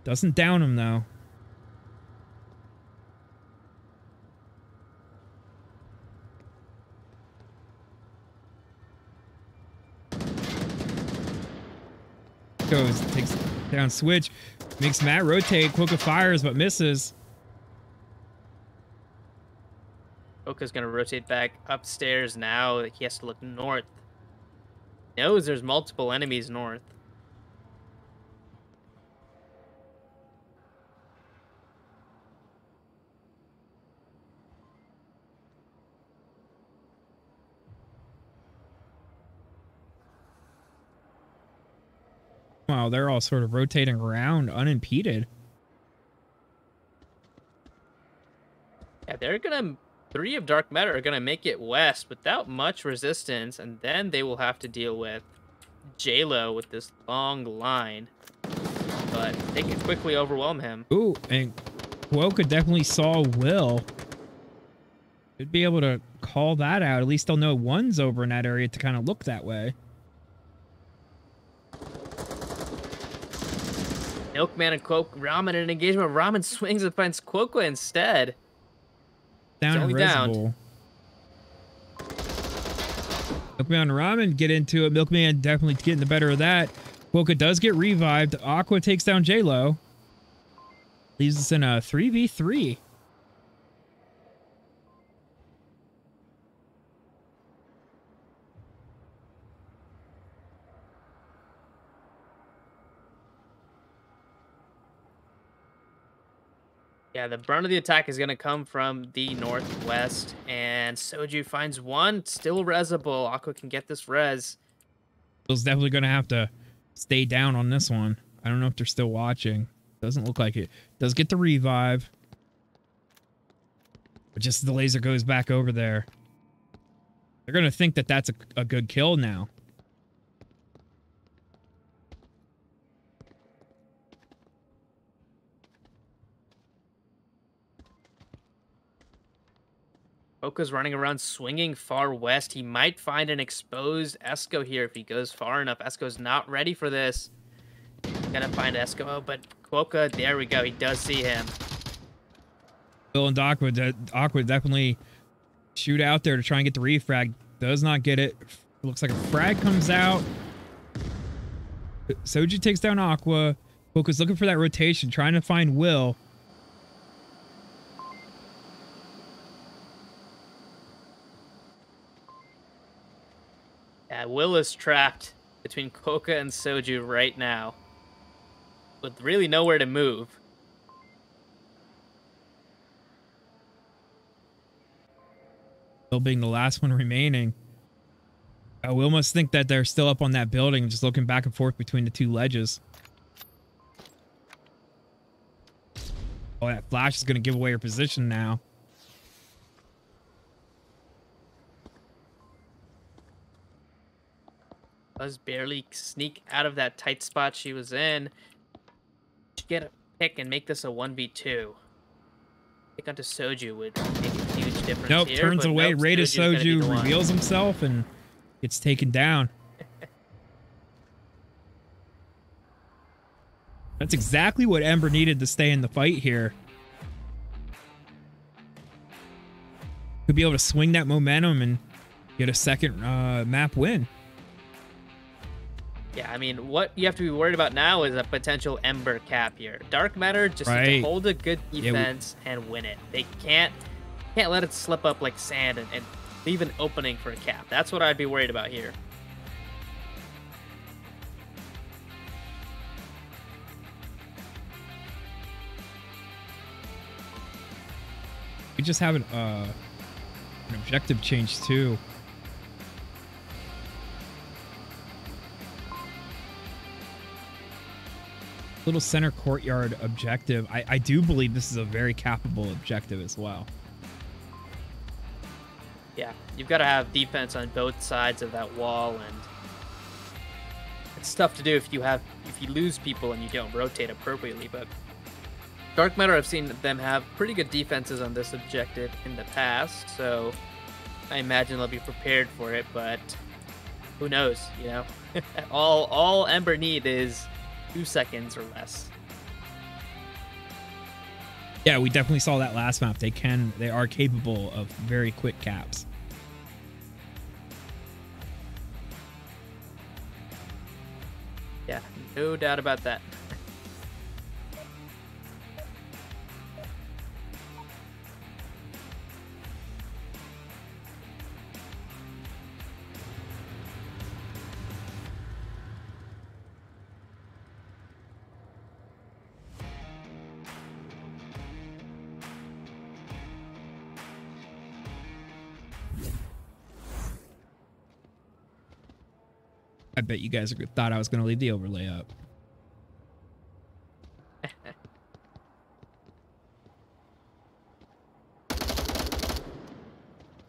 Doesn't down him though. Takes down switch, makes Matt rotate. Quokka fires but misses. Quokka's gonna rotate back upstairs now. He has to look north. He knows there's multiple enemies north. Wow, they're all sort of rotating around unimpeded. Yeah, they're gonna 3 of Dark Matter are gonna make it west without much resistance, and then they will have to deal with J-Lo with this long line. But they can quickly overwhelm him. Ooh, and Quokka definitely saw Will. Should be able to call that out. At least they'll know one's over in that area to kind of look that way. Milkman and Ramen in an engagement. Ramen swings and finds Quokka instead. Down only invisible. Milkman and Ramen get into it. Milkman definitely getting the better of that. Quokka does get revived. Aqua takes down J-Lo. Leaves us in a 3v3. Yeah, the brunt of the attack is going to come from the northwest, and Soju finds one, still resable. Aqua can get this res. Bill's definitely going to have to stay down on this one. I don't know if they're still watching. Doesn't look like it. Does get the revive. But just as the laser goes back over there, they're going to think that that's a good kill now. Quokka's running around swinging far west. He might find an exposed Esco here if he goes far enough. Esco's not ready for this. Gotta find Esco, but Quokka, there we go. He does see him. Bill and Aqua definitely shoot out there to try and get the refrag. Does not get it. Looks like a frag comes out. Soju takes down Aqua. Quokka's looking for that rotation, trying to find Will. Yeah, Will is trapped between Quokka and Soju right now, with really nowhere to move. Will being the last one remaining. Will must think that they're still up on that building, just looking back and forth between the two ledges. Oh, that flash is going to give away her position now. Does barely sneak out of that tight spot she was in. get a pick and make this a 1v2. Pick onto Soju would make a huge difference Nope, here. turns but away. nope, Raid of Soju's gonna be the Soju one. reveals himself and gets taken down. That's exactly what Ember needed to stay in the fight here. Could be able to swing that momentum and get a second map win. Yeah, I mean, what you have to be worried about now is a potential Ember cap here. Dark Matter just needs to hold a good defense and win it. They can't let it slip up like sand and leave an opening for a cap. That's what I'd be worried about here. We just have an objective change too. Little center courtyard objective. I do believe this is a very capable objective as well. Yeah, you've got to have defense on both sides of that wall, and it's tough to do if you lose people and you don't rotate appropriately. But Dark Matter, I've seen them have pretty good defenses on this objective in the past, so I imagine they'll be prepared for it. But who knows? You know, all Ember need is 2 seconds or less. Yeah, we definitely saw that last map. They are capable of very quick caps. Yeah, no doubt about that. I bet you guys thought I was going to leave the overlay up.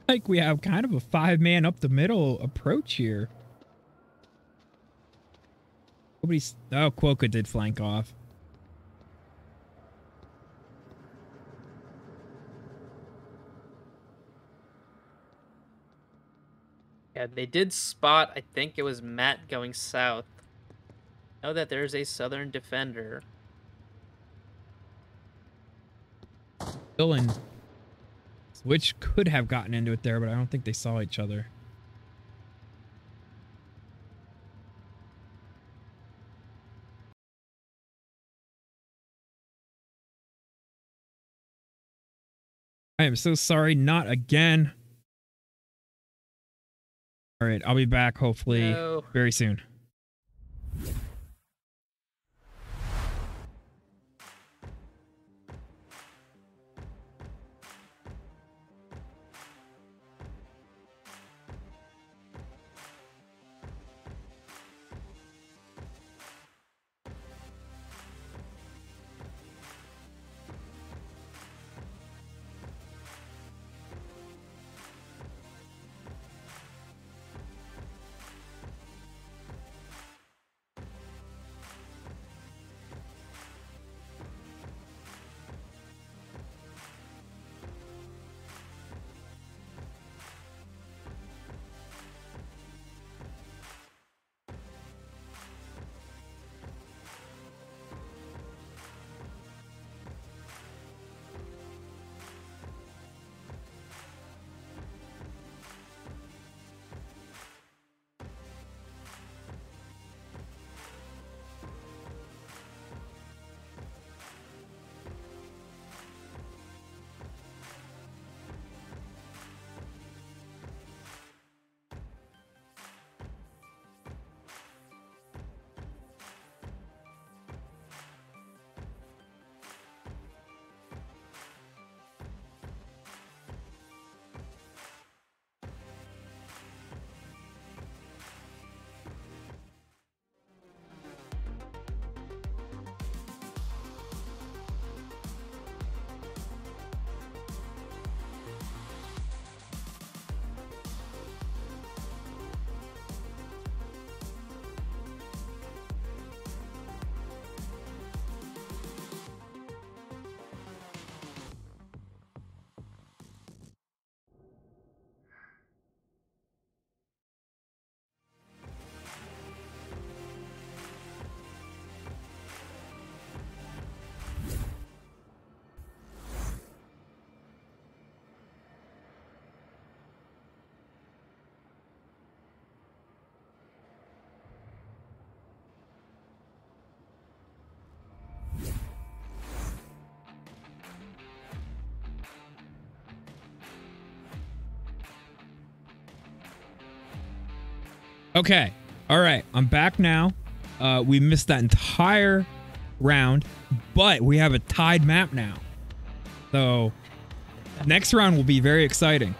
Like we have kind of a 5-man up the middle approach here. Nobody's... Oh, Quokka did flank off. Yeah, they did spot, I think it was Matt going south. Know that there's a southern defender. Dylan. Switch could have gotten into it there, but I don't think they saw each other. I am so sorry, not again. All right, I'll be back hopefully very soon. Okay. All right. I'm back now. We missed that entire round, but we have a tied map now. So next round will be very exciting.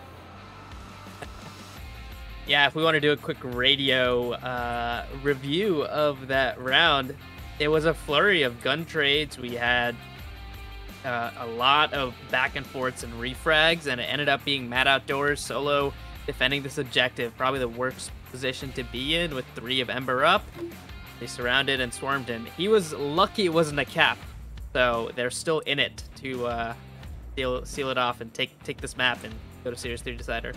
Yeah, if we want to do a quick radio review of that round, it was a flurry of gun trades. We had a lot of back and forths and refrags, and it ended up being Mad Outdoors solo defending this objective. Probably the worst position to be in with 3 of Ember up. They surrounded and swarmed him. He was lucky it wasn't a cap, so they're still in it to seal it off and take this map and go to Series 3 Decider.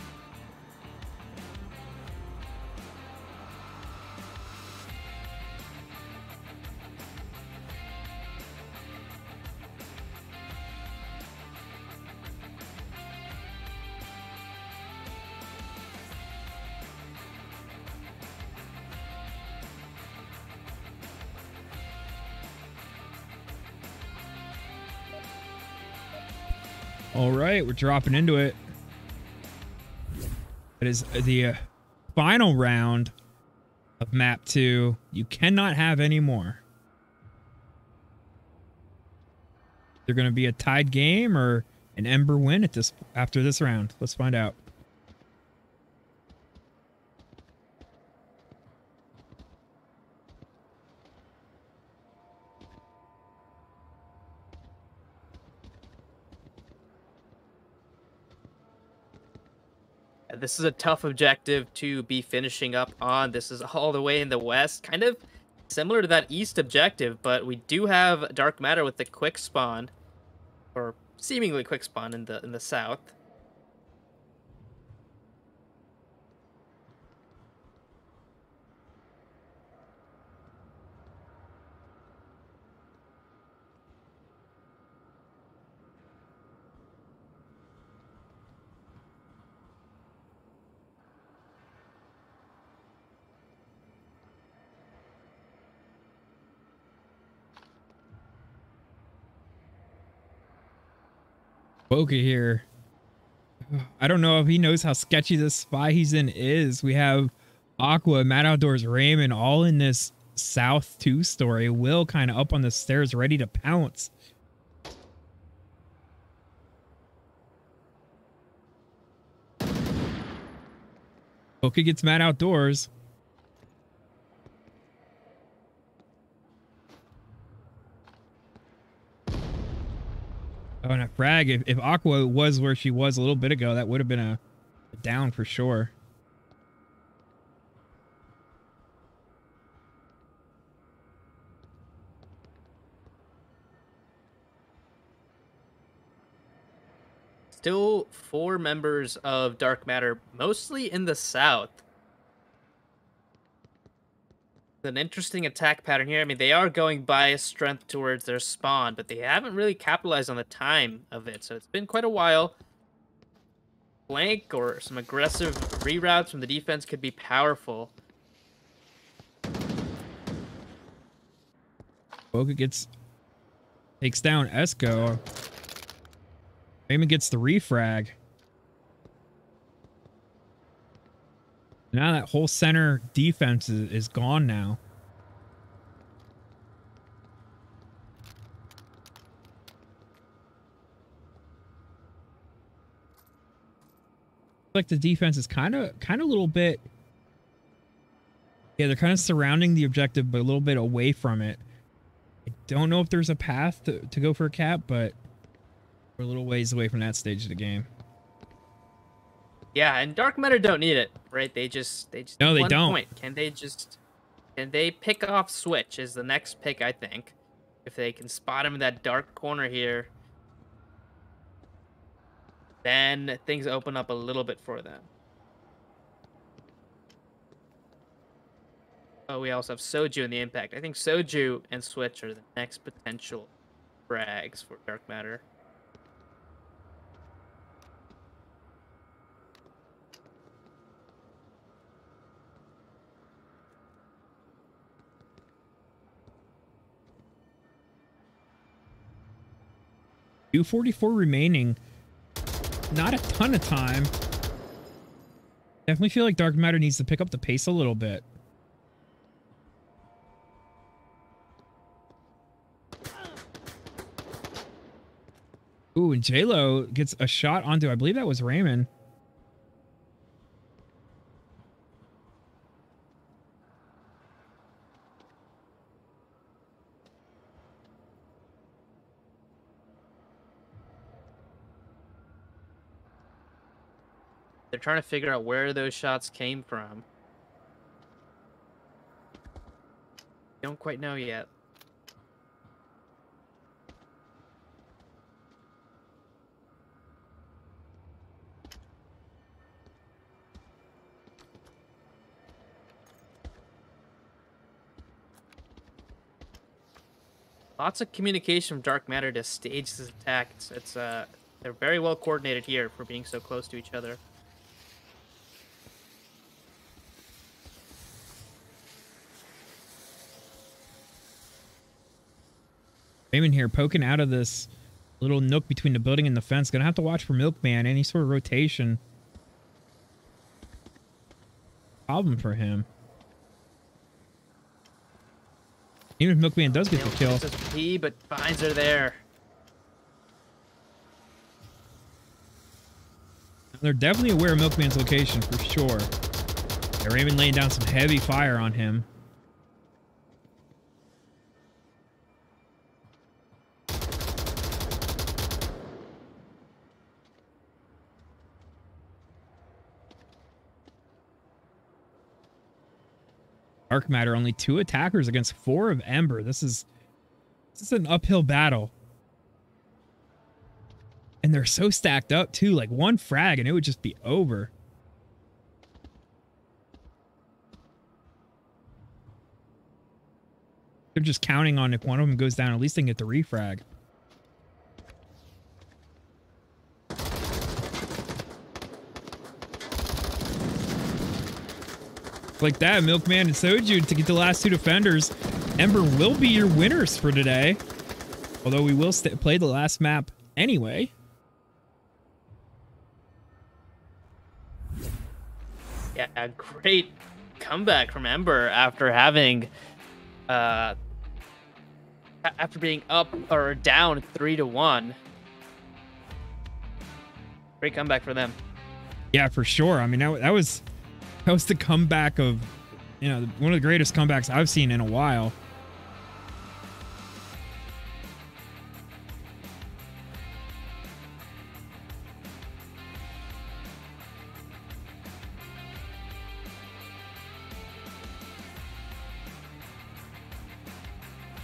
All right, we're dropping into it. It is the final round of map 2. You cannot have any more. They're going to be a tied game or an Ember win at this after this round. Let's find out. This is a tough objective to be finishing up on. This is all the way in the west, kind of similar to that east objective, but we do have Dark Matter with the quick spawn, or seemingly quick spawn in the south. Boca here. I don't know if he knows how sketchy this spy he's in is. We have Aqua, Mad Outdoors, Raymond all in this South 2 story. Will kind of up on the stairs ready to pounce. Boca gets Mad Outdoors. Oh, and a frag. If Aqua was where she was a little bit ago, that would have been a down for sure. Still 4 members of Dark Matter, mostly in the south. An interesting attack pattern here. I mean, they are going bias strength towards their spawn, but they haven't really capitalized on the time of it. So it's been quite a while. Flank or some aggressive reroutes from the defense could be powerful. Boca takes down Esco. Raymond gets the refrag. Now that whole center defense is gone now. Like the defense is kind of a little bit. Yeah, they're kind of surrounding the objective, but a little bit away from it. I don't know if there's a path to go for a cap, but we're a little ways away from that stage of the game. Yeah, and Dark Matter don't need it, right? They just no, they one don't. Point. Can they pick off Switch is the next pick, I think. If they can spot him in that dark corner here, then things open up a little bit for them. Oh, we also have Soju in the impact. I think Soju and Switch are the next potential frags for Dark Matter. $244 remaining. Not a ton of time. Definitely feel like Dark Matter needs to pick up the pace a little bit. Ooh, and J-Lo gets a shot onto, I believe that was Raymond. They're trying to figure out where those shots came from. Don't quite know yet. Lots of communication from Dark Matter to stage this attack. They're very well coordinated here for being so close to each other. Raymond here poking out of this little nook between the building and the fence. Gonna have to watch for Milkman. Any sort of rotation. Problem for him. Even if Milkman does get the kill. P, but finds her there. They're definitely aware of Milkman's location for sure. Yeah, Raymond laying down some heavy fire on him. Dark Matter, only 2 attackers against 4 of Ember. This is an uphill battle. And they're so stacked up too, like 1 frag and it would just be over. They're just counting on if one of them goes down, at least they can get the refrag. Like that, Milkman and Soju to get the last 2 defenders. Ember will be your winners for today. Although we will play the last map anyway. Yeah, a great comeback from Ember after having, after being up or down 3-1. Great comeback for them. Yeah, for sure. I mean, that was the comeback of, you know, one of the greatest comebacks I've seen in a while.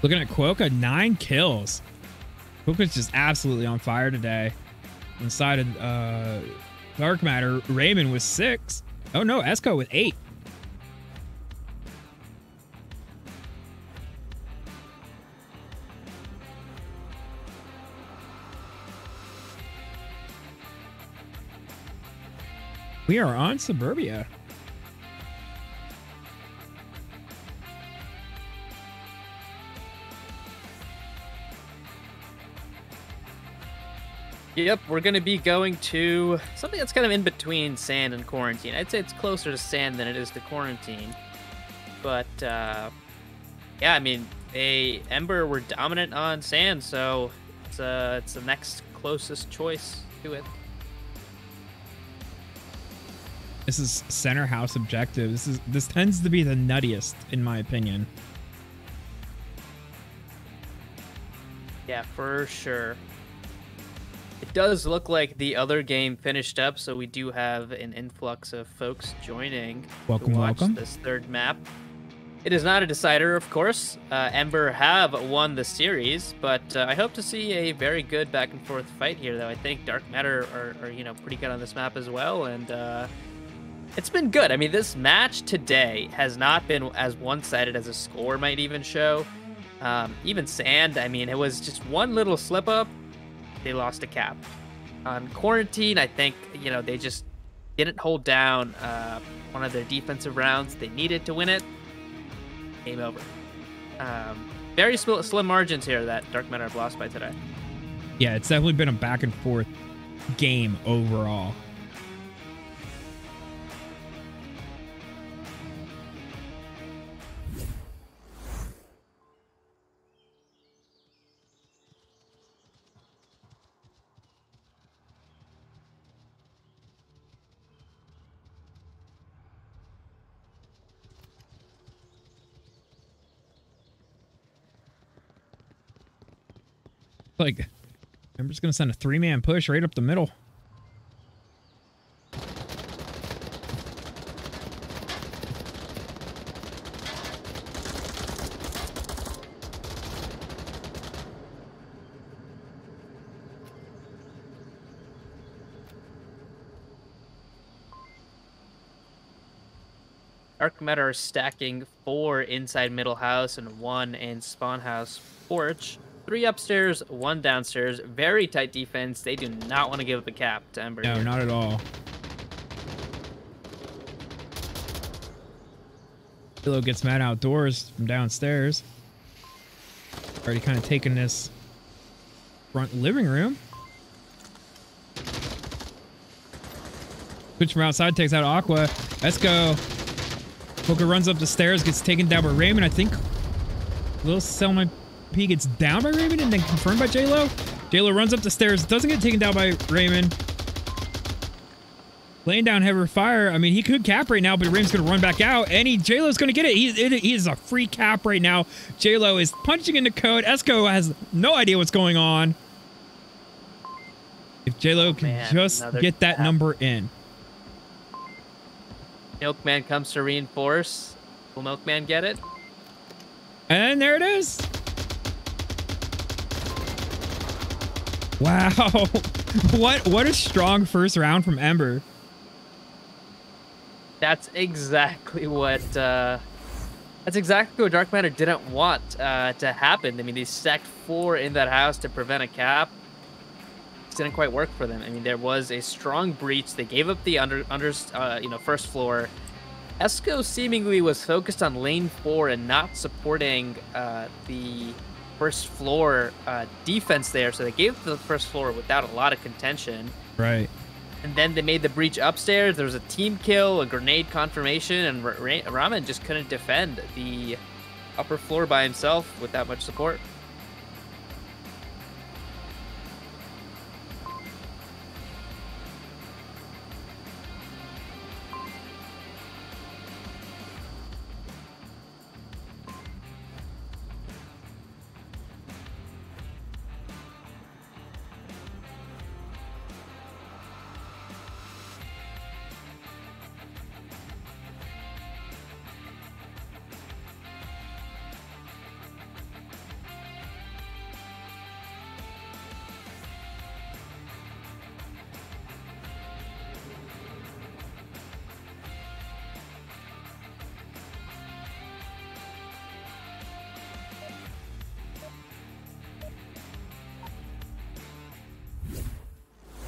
Looking at Quokka, 9 kills. Quokka's just absolutely on fire today. Inside of Dark Matter, Raymond with 6. Oh no, Esco with 8. We are on Suburbia. Yep, we're going to be going to something that's kind of in between Sand and Quarantine. I'd say it's closer to Sand than it is to Quarantine. But, yeah, I mean, Ember were dominant on Sand, so it's the next closest choice to it. This is center house objective. This tends to be the nuttiest, in my opinion. Yeah, for sure. It does look like the other game finished up, so we do have an influx of folks joining to watch this third map. It is not a decider, of course. Ember have won the series, but I hope to see a very good back and forth fight here, though. I think Dark Matter are you know, pretty good on this map as well, and it's been good. I mean, this match today has not been as one-sided as a score might even show. Even Sand, I mean, it was just one little slip-up. They lost a cap. On Quarantine, I think, you know, they just didn't hold down one of their defensive rounds. They needed to win it. Game over. Very slim margins here that Dark Matter have lost by today. Yeah, it's definitely been a back and forth game overall. Like, I'm just gonna send a 3-man push right up the middle. Dark Matter are stacking 4 inside middle house and 1 in spawn house porch. 3 upstairs, 1 downstairs. Very tight defense. They do not want to give up a cap to Ember. No, here. not at all. Willow gets mad outdoors from downstairs. Already kind of taking this front living room. Switch from outside, takes out Aqua. Let's go. Poker runs up the stairs, gets taken down by Raymond. I think Lil Selma P gets down by Raymond and then confirmed by J-Lo. J-Lo runs up the stairs, doesn't get taken down by Raymond. Laying down heavy fire. I mean, he could cap right now, but Raymond's going to run back out, and J-Lo's going to get it. He is a free cap right now. J-Lo is punching into code. Esco has no idea what's going on. If J-Lo can just get that number in. Milkman comes to reinforce. Will Milkman get it? And there it is. Wow. What a strong first round from Ember. That's exactly what Dark Matter didn't want to happen. I mean, they stacked 4 in that house to prevent a cap. It didn't quite work for them. I mean, there was a strong breach. They gave up the first floor. Esco seemingly was focused on lane 4 and not supporting the first floor defense there. So they gave up the first floor without a lot of contention. Right. And then they made the breach upstairs. There was a team kill, a grenade confirmation, and Ramen just couldn't defend the upper floor by himself with that much support.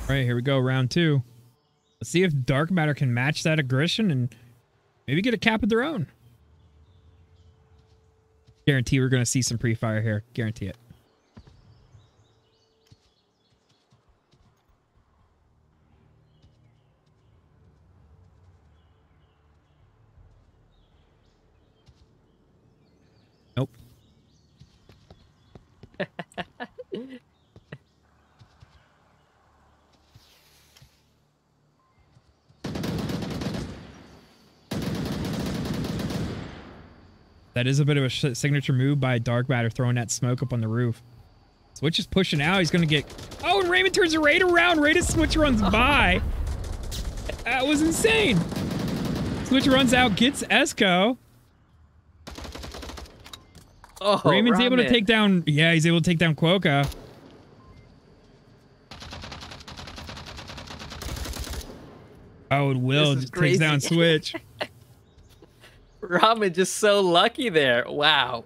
All right, here we go, round 2. Let's see if Dark Matter can match that aggression and maybe get a cap of their own. Guarantee we're going to see some pre-fire here. Guarantee it. Nope. That is a bit of a signature move by Dark Matter, throwing that smoke up on the roof. Switch is pushing out. He's going to get... Oh, and Raymond turns the raid around. Raid Switch runs by. That was insane. Switch runs out, gets Esco. Oh, Raymond's able to take down... Yeah, he's able to take down Quokka. Oh, and Will just takes down Switch. Ramen just so lucky there. Wow.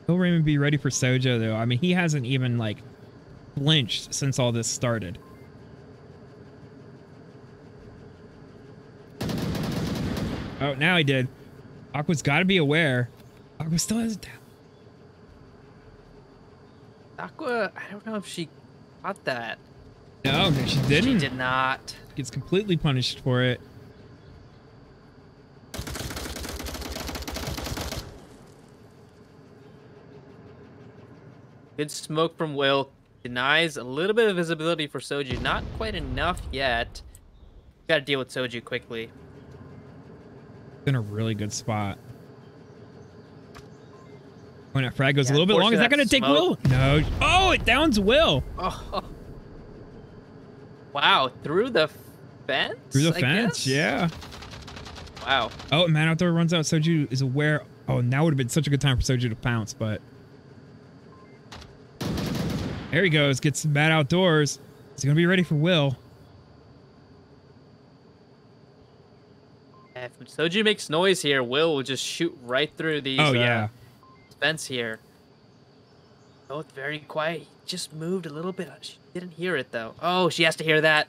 Will Raymond be ready for Sojo, though? I mean, he hasn't even, like, flinched since all this started. Oh, now he did. Aqua's got to be aware. Aqua still has it down. Aqua, I don't know if she caught that. No, she didn't. She did not. Gets completely punished for it. Good smoke from Will. Denies a little bit of visibility for Soju. Not quite enough yet. Got to deal with Soju quickly. In a really good spot. When that frag goes Yeah, a little bit long, is that going to take Will? smoke. No. Oh, it downs Will. Oh. Wow, through the fence? Through the I fence, guess? yeah. Wow. Oh, Man Outdoor runs out. Soju is aware. Oh, now would have been such a good time for Soju to pounce, but... There he goes. Gets Mad Outdoors. Is he going to be ready for Will? If Soju makes noise here, will just shoot right through these fence here. Both very quiet. He just moved a little bit. She didn't hear it, though. Oh, she has to hear that.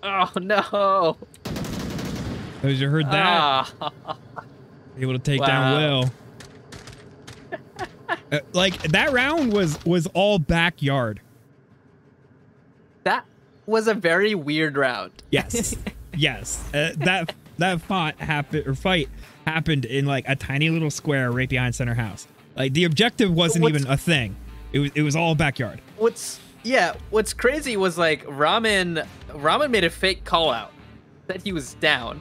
Oh, no. Soju heard that. Able to take down Will. Like, that round was all backyard. That was a very weird round. Yes. Yes. That fight happened in like a tiny little square right behind center house. Like the objective wasn't even a thing. It was all backyard. What's crazy was like Ramen made a fake call out that he was down.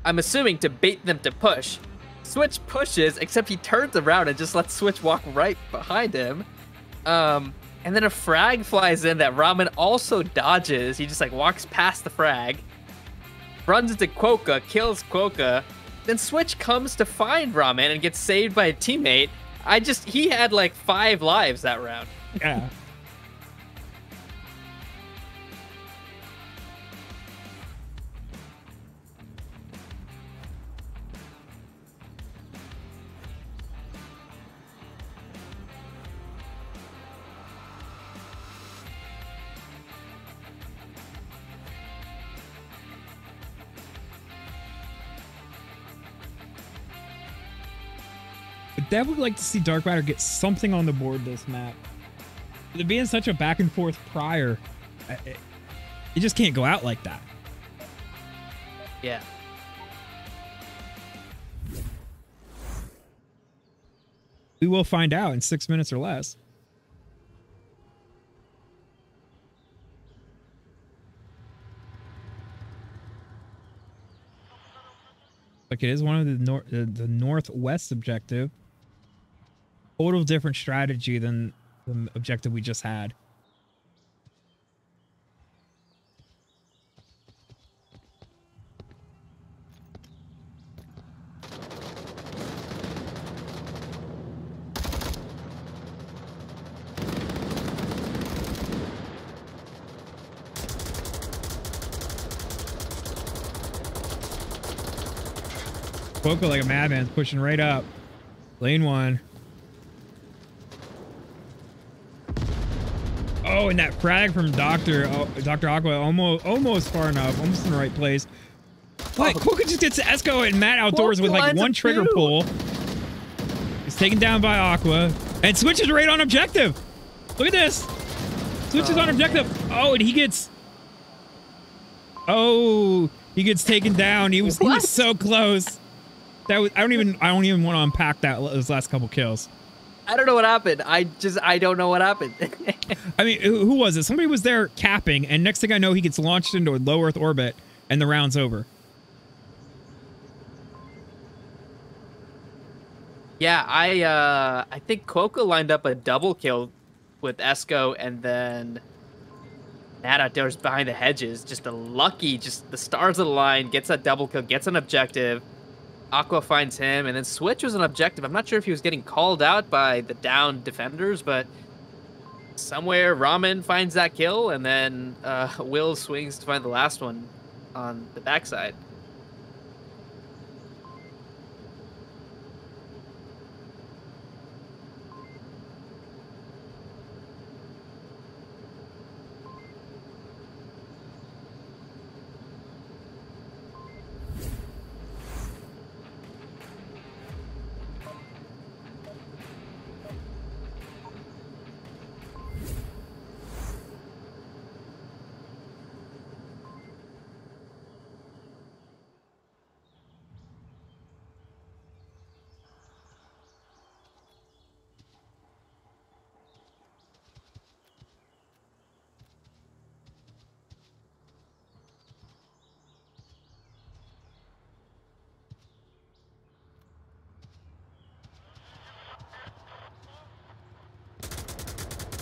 I'm assuming to bait them to push. Switch pushes, except he turns around and just lets Switch walk right behind him. And then a frag flies in that Ramen also dodges. He just like walks past the frag, runs into Quokka, kills Quokka. Then Switch comes to find Ramen and gets saved by a teammate. He had like 5 lives that round. Yeah. Definitely like to see Dark Rider get something on the board this map. There being such a back and forth prior, it just can't go out like that. Yeah. We will find out in 6 minutes or less. Like it is one of the northwest objective. Total different strategy than the objective we just had. Quokka like a madman's pushing right up. Lane 1. Oh, and that frag from Dr. Aqua almost far enough, almost in the right place. What? Quokka just gets Esco and Matt outdoors with like one trigger pull. He's taken down by Aqua. And Switch is right on objective. Look at this. Switch is on objective. Oh, and he gets... Oh, he gets taken down. He was so close. That was I don't even want to unpack those last couple kills. I don't know what happened. I don't know what happened. I mean, who was it? Somebody was there capping, and next thing I know, he gets launched into a low Earth orbit, and the round's over. Yeah, I think Quokka lined up a double kill with Esco, and then Nat outdoors behind the hedges. Just the stars of the line, gets a double kill, gets an objective. Aqua finds him, and then Switch was an objective. I'm not sure if he was getting called out by the downed defenders, but somewhere Ramen finds that kill, and then Will swings to find the last one on the backside.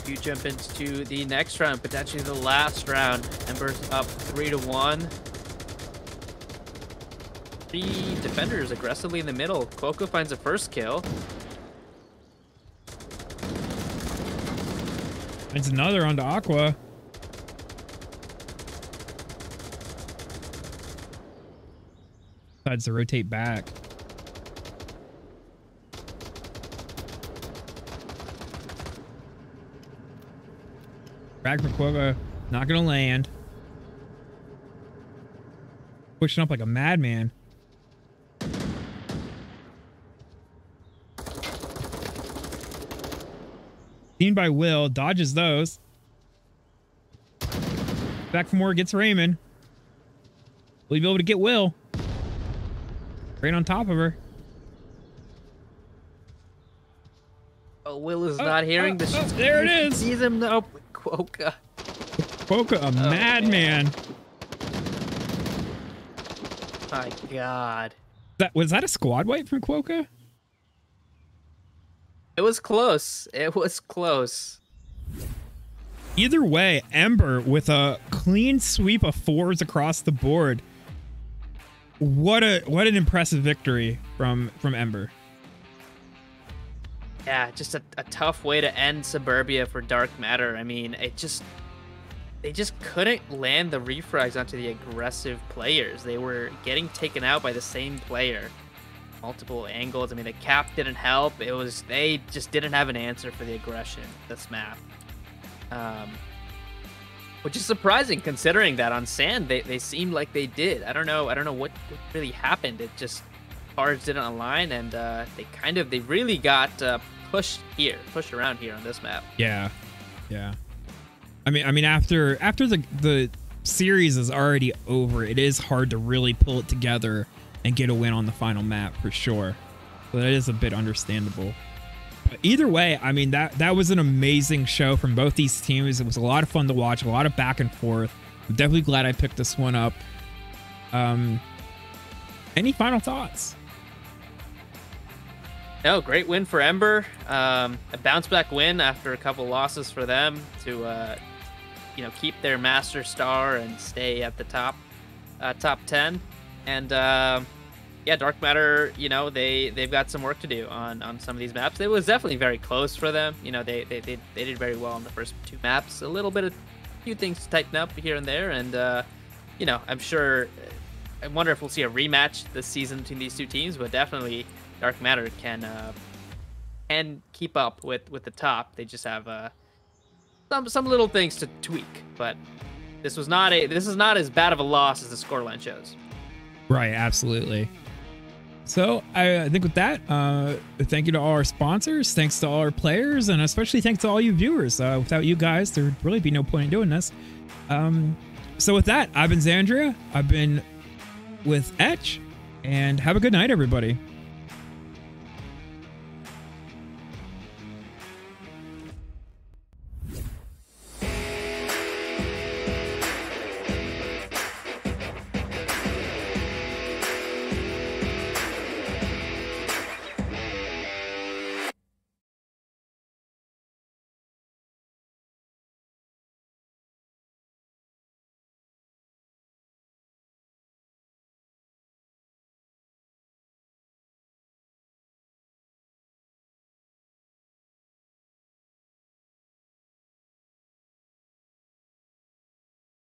You jump into the next round, potentially the last round. Ember's up 3-1. 3 defenders aggressively in the middle. Quoko finds the first kill. Finds another onto Aqua. Decides to rotate back. Frag for Quokka. Not gonna land. Pushing up like a madman. Seen by Will. Dodges those. Back for more. Gets Raymond. Will he be able to get Will? Right on top of her. Oh, Will is not hearing the shots. There it is. Sees him though. Quokka. Quokka, a madman. My God. Was that a squad wipe from Quokka? It was close. It was close. Either way, Ember with a clean sweep of 4s across the board. What an impressive victory from Ember. Yeah, just a tough way to end Suburbia for Dark Matter. I mean, they just couldn't land the refrags onto the aggressive players. They were getting taken out by the same player. Multiple angles. I mean, the cap didn't help. They just didn't have an answer for the aggression this map. Which is surprising considering that on sand they seemed like they did. I don't know what really happened. It just cards didn't align, and they really got pushed around here on this map. Yeah. I mean after the series is already over, it is hard to really pull it together and get a win on the final map for sure. So that is a bit understandable. But either way, I mean, that was an amazing show from both these teams. It was a lot of fun to watch, a lot of back and forth. I'm definitely glad I picked this one up. Any final thoughts? No, great win for Ember. A bounce back win after a couple losses for them to keep their master star and stay at the top 10. And Dark Matter, they've got some work to do on some of these maps. It was definitely very close for them. They did very well on the first 2 maps. A few things to tighten up here and there, and I wonder if we'll see a rematch this season between these 2 teams. But definitely, Dark Matter can keep up with the top. They just have some little things to tweak. But this is not as bad of a loss as the scoreline shows. Right, absolutely. So I think with that, thank you to all our sponsors, thanks to all our players, and especially thanks to all you viewers. Without you guys, there'd really be no point in doing this. So with that, I've been Xandria, I've been with Etch, and have a good night, everybody.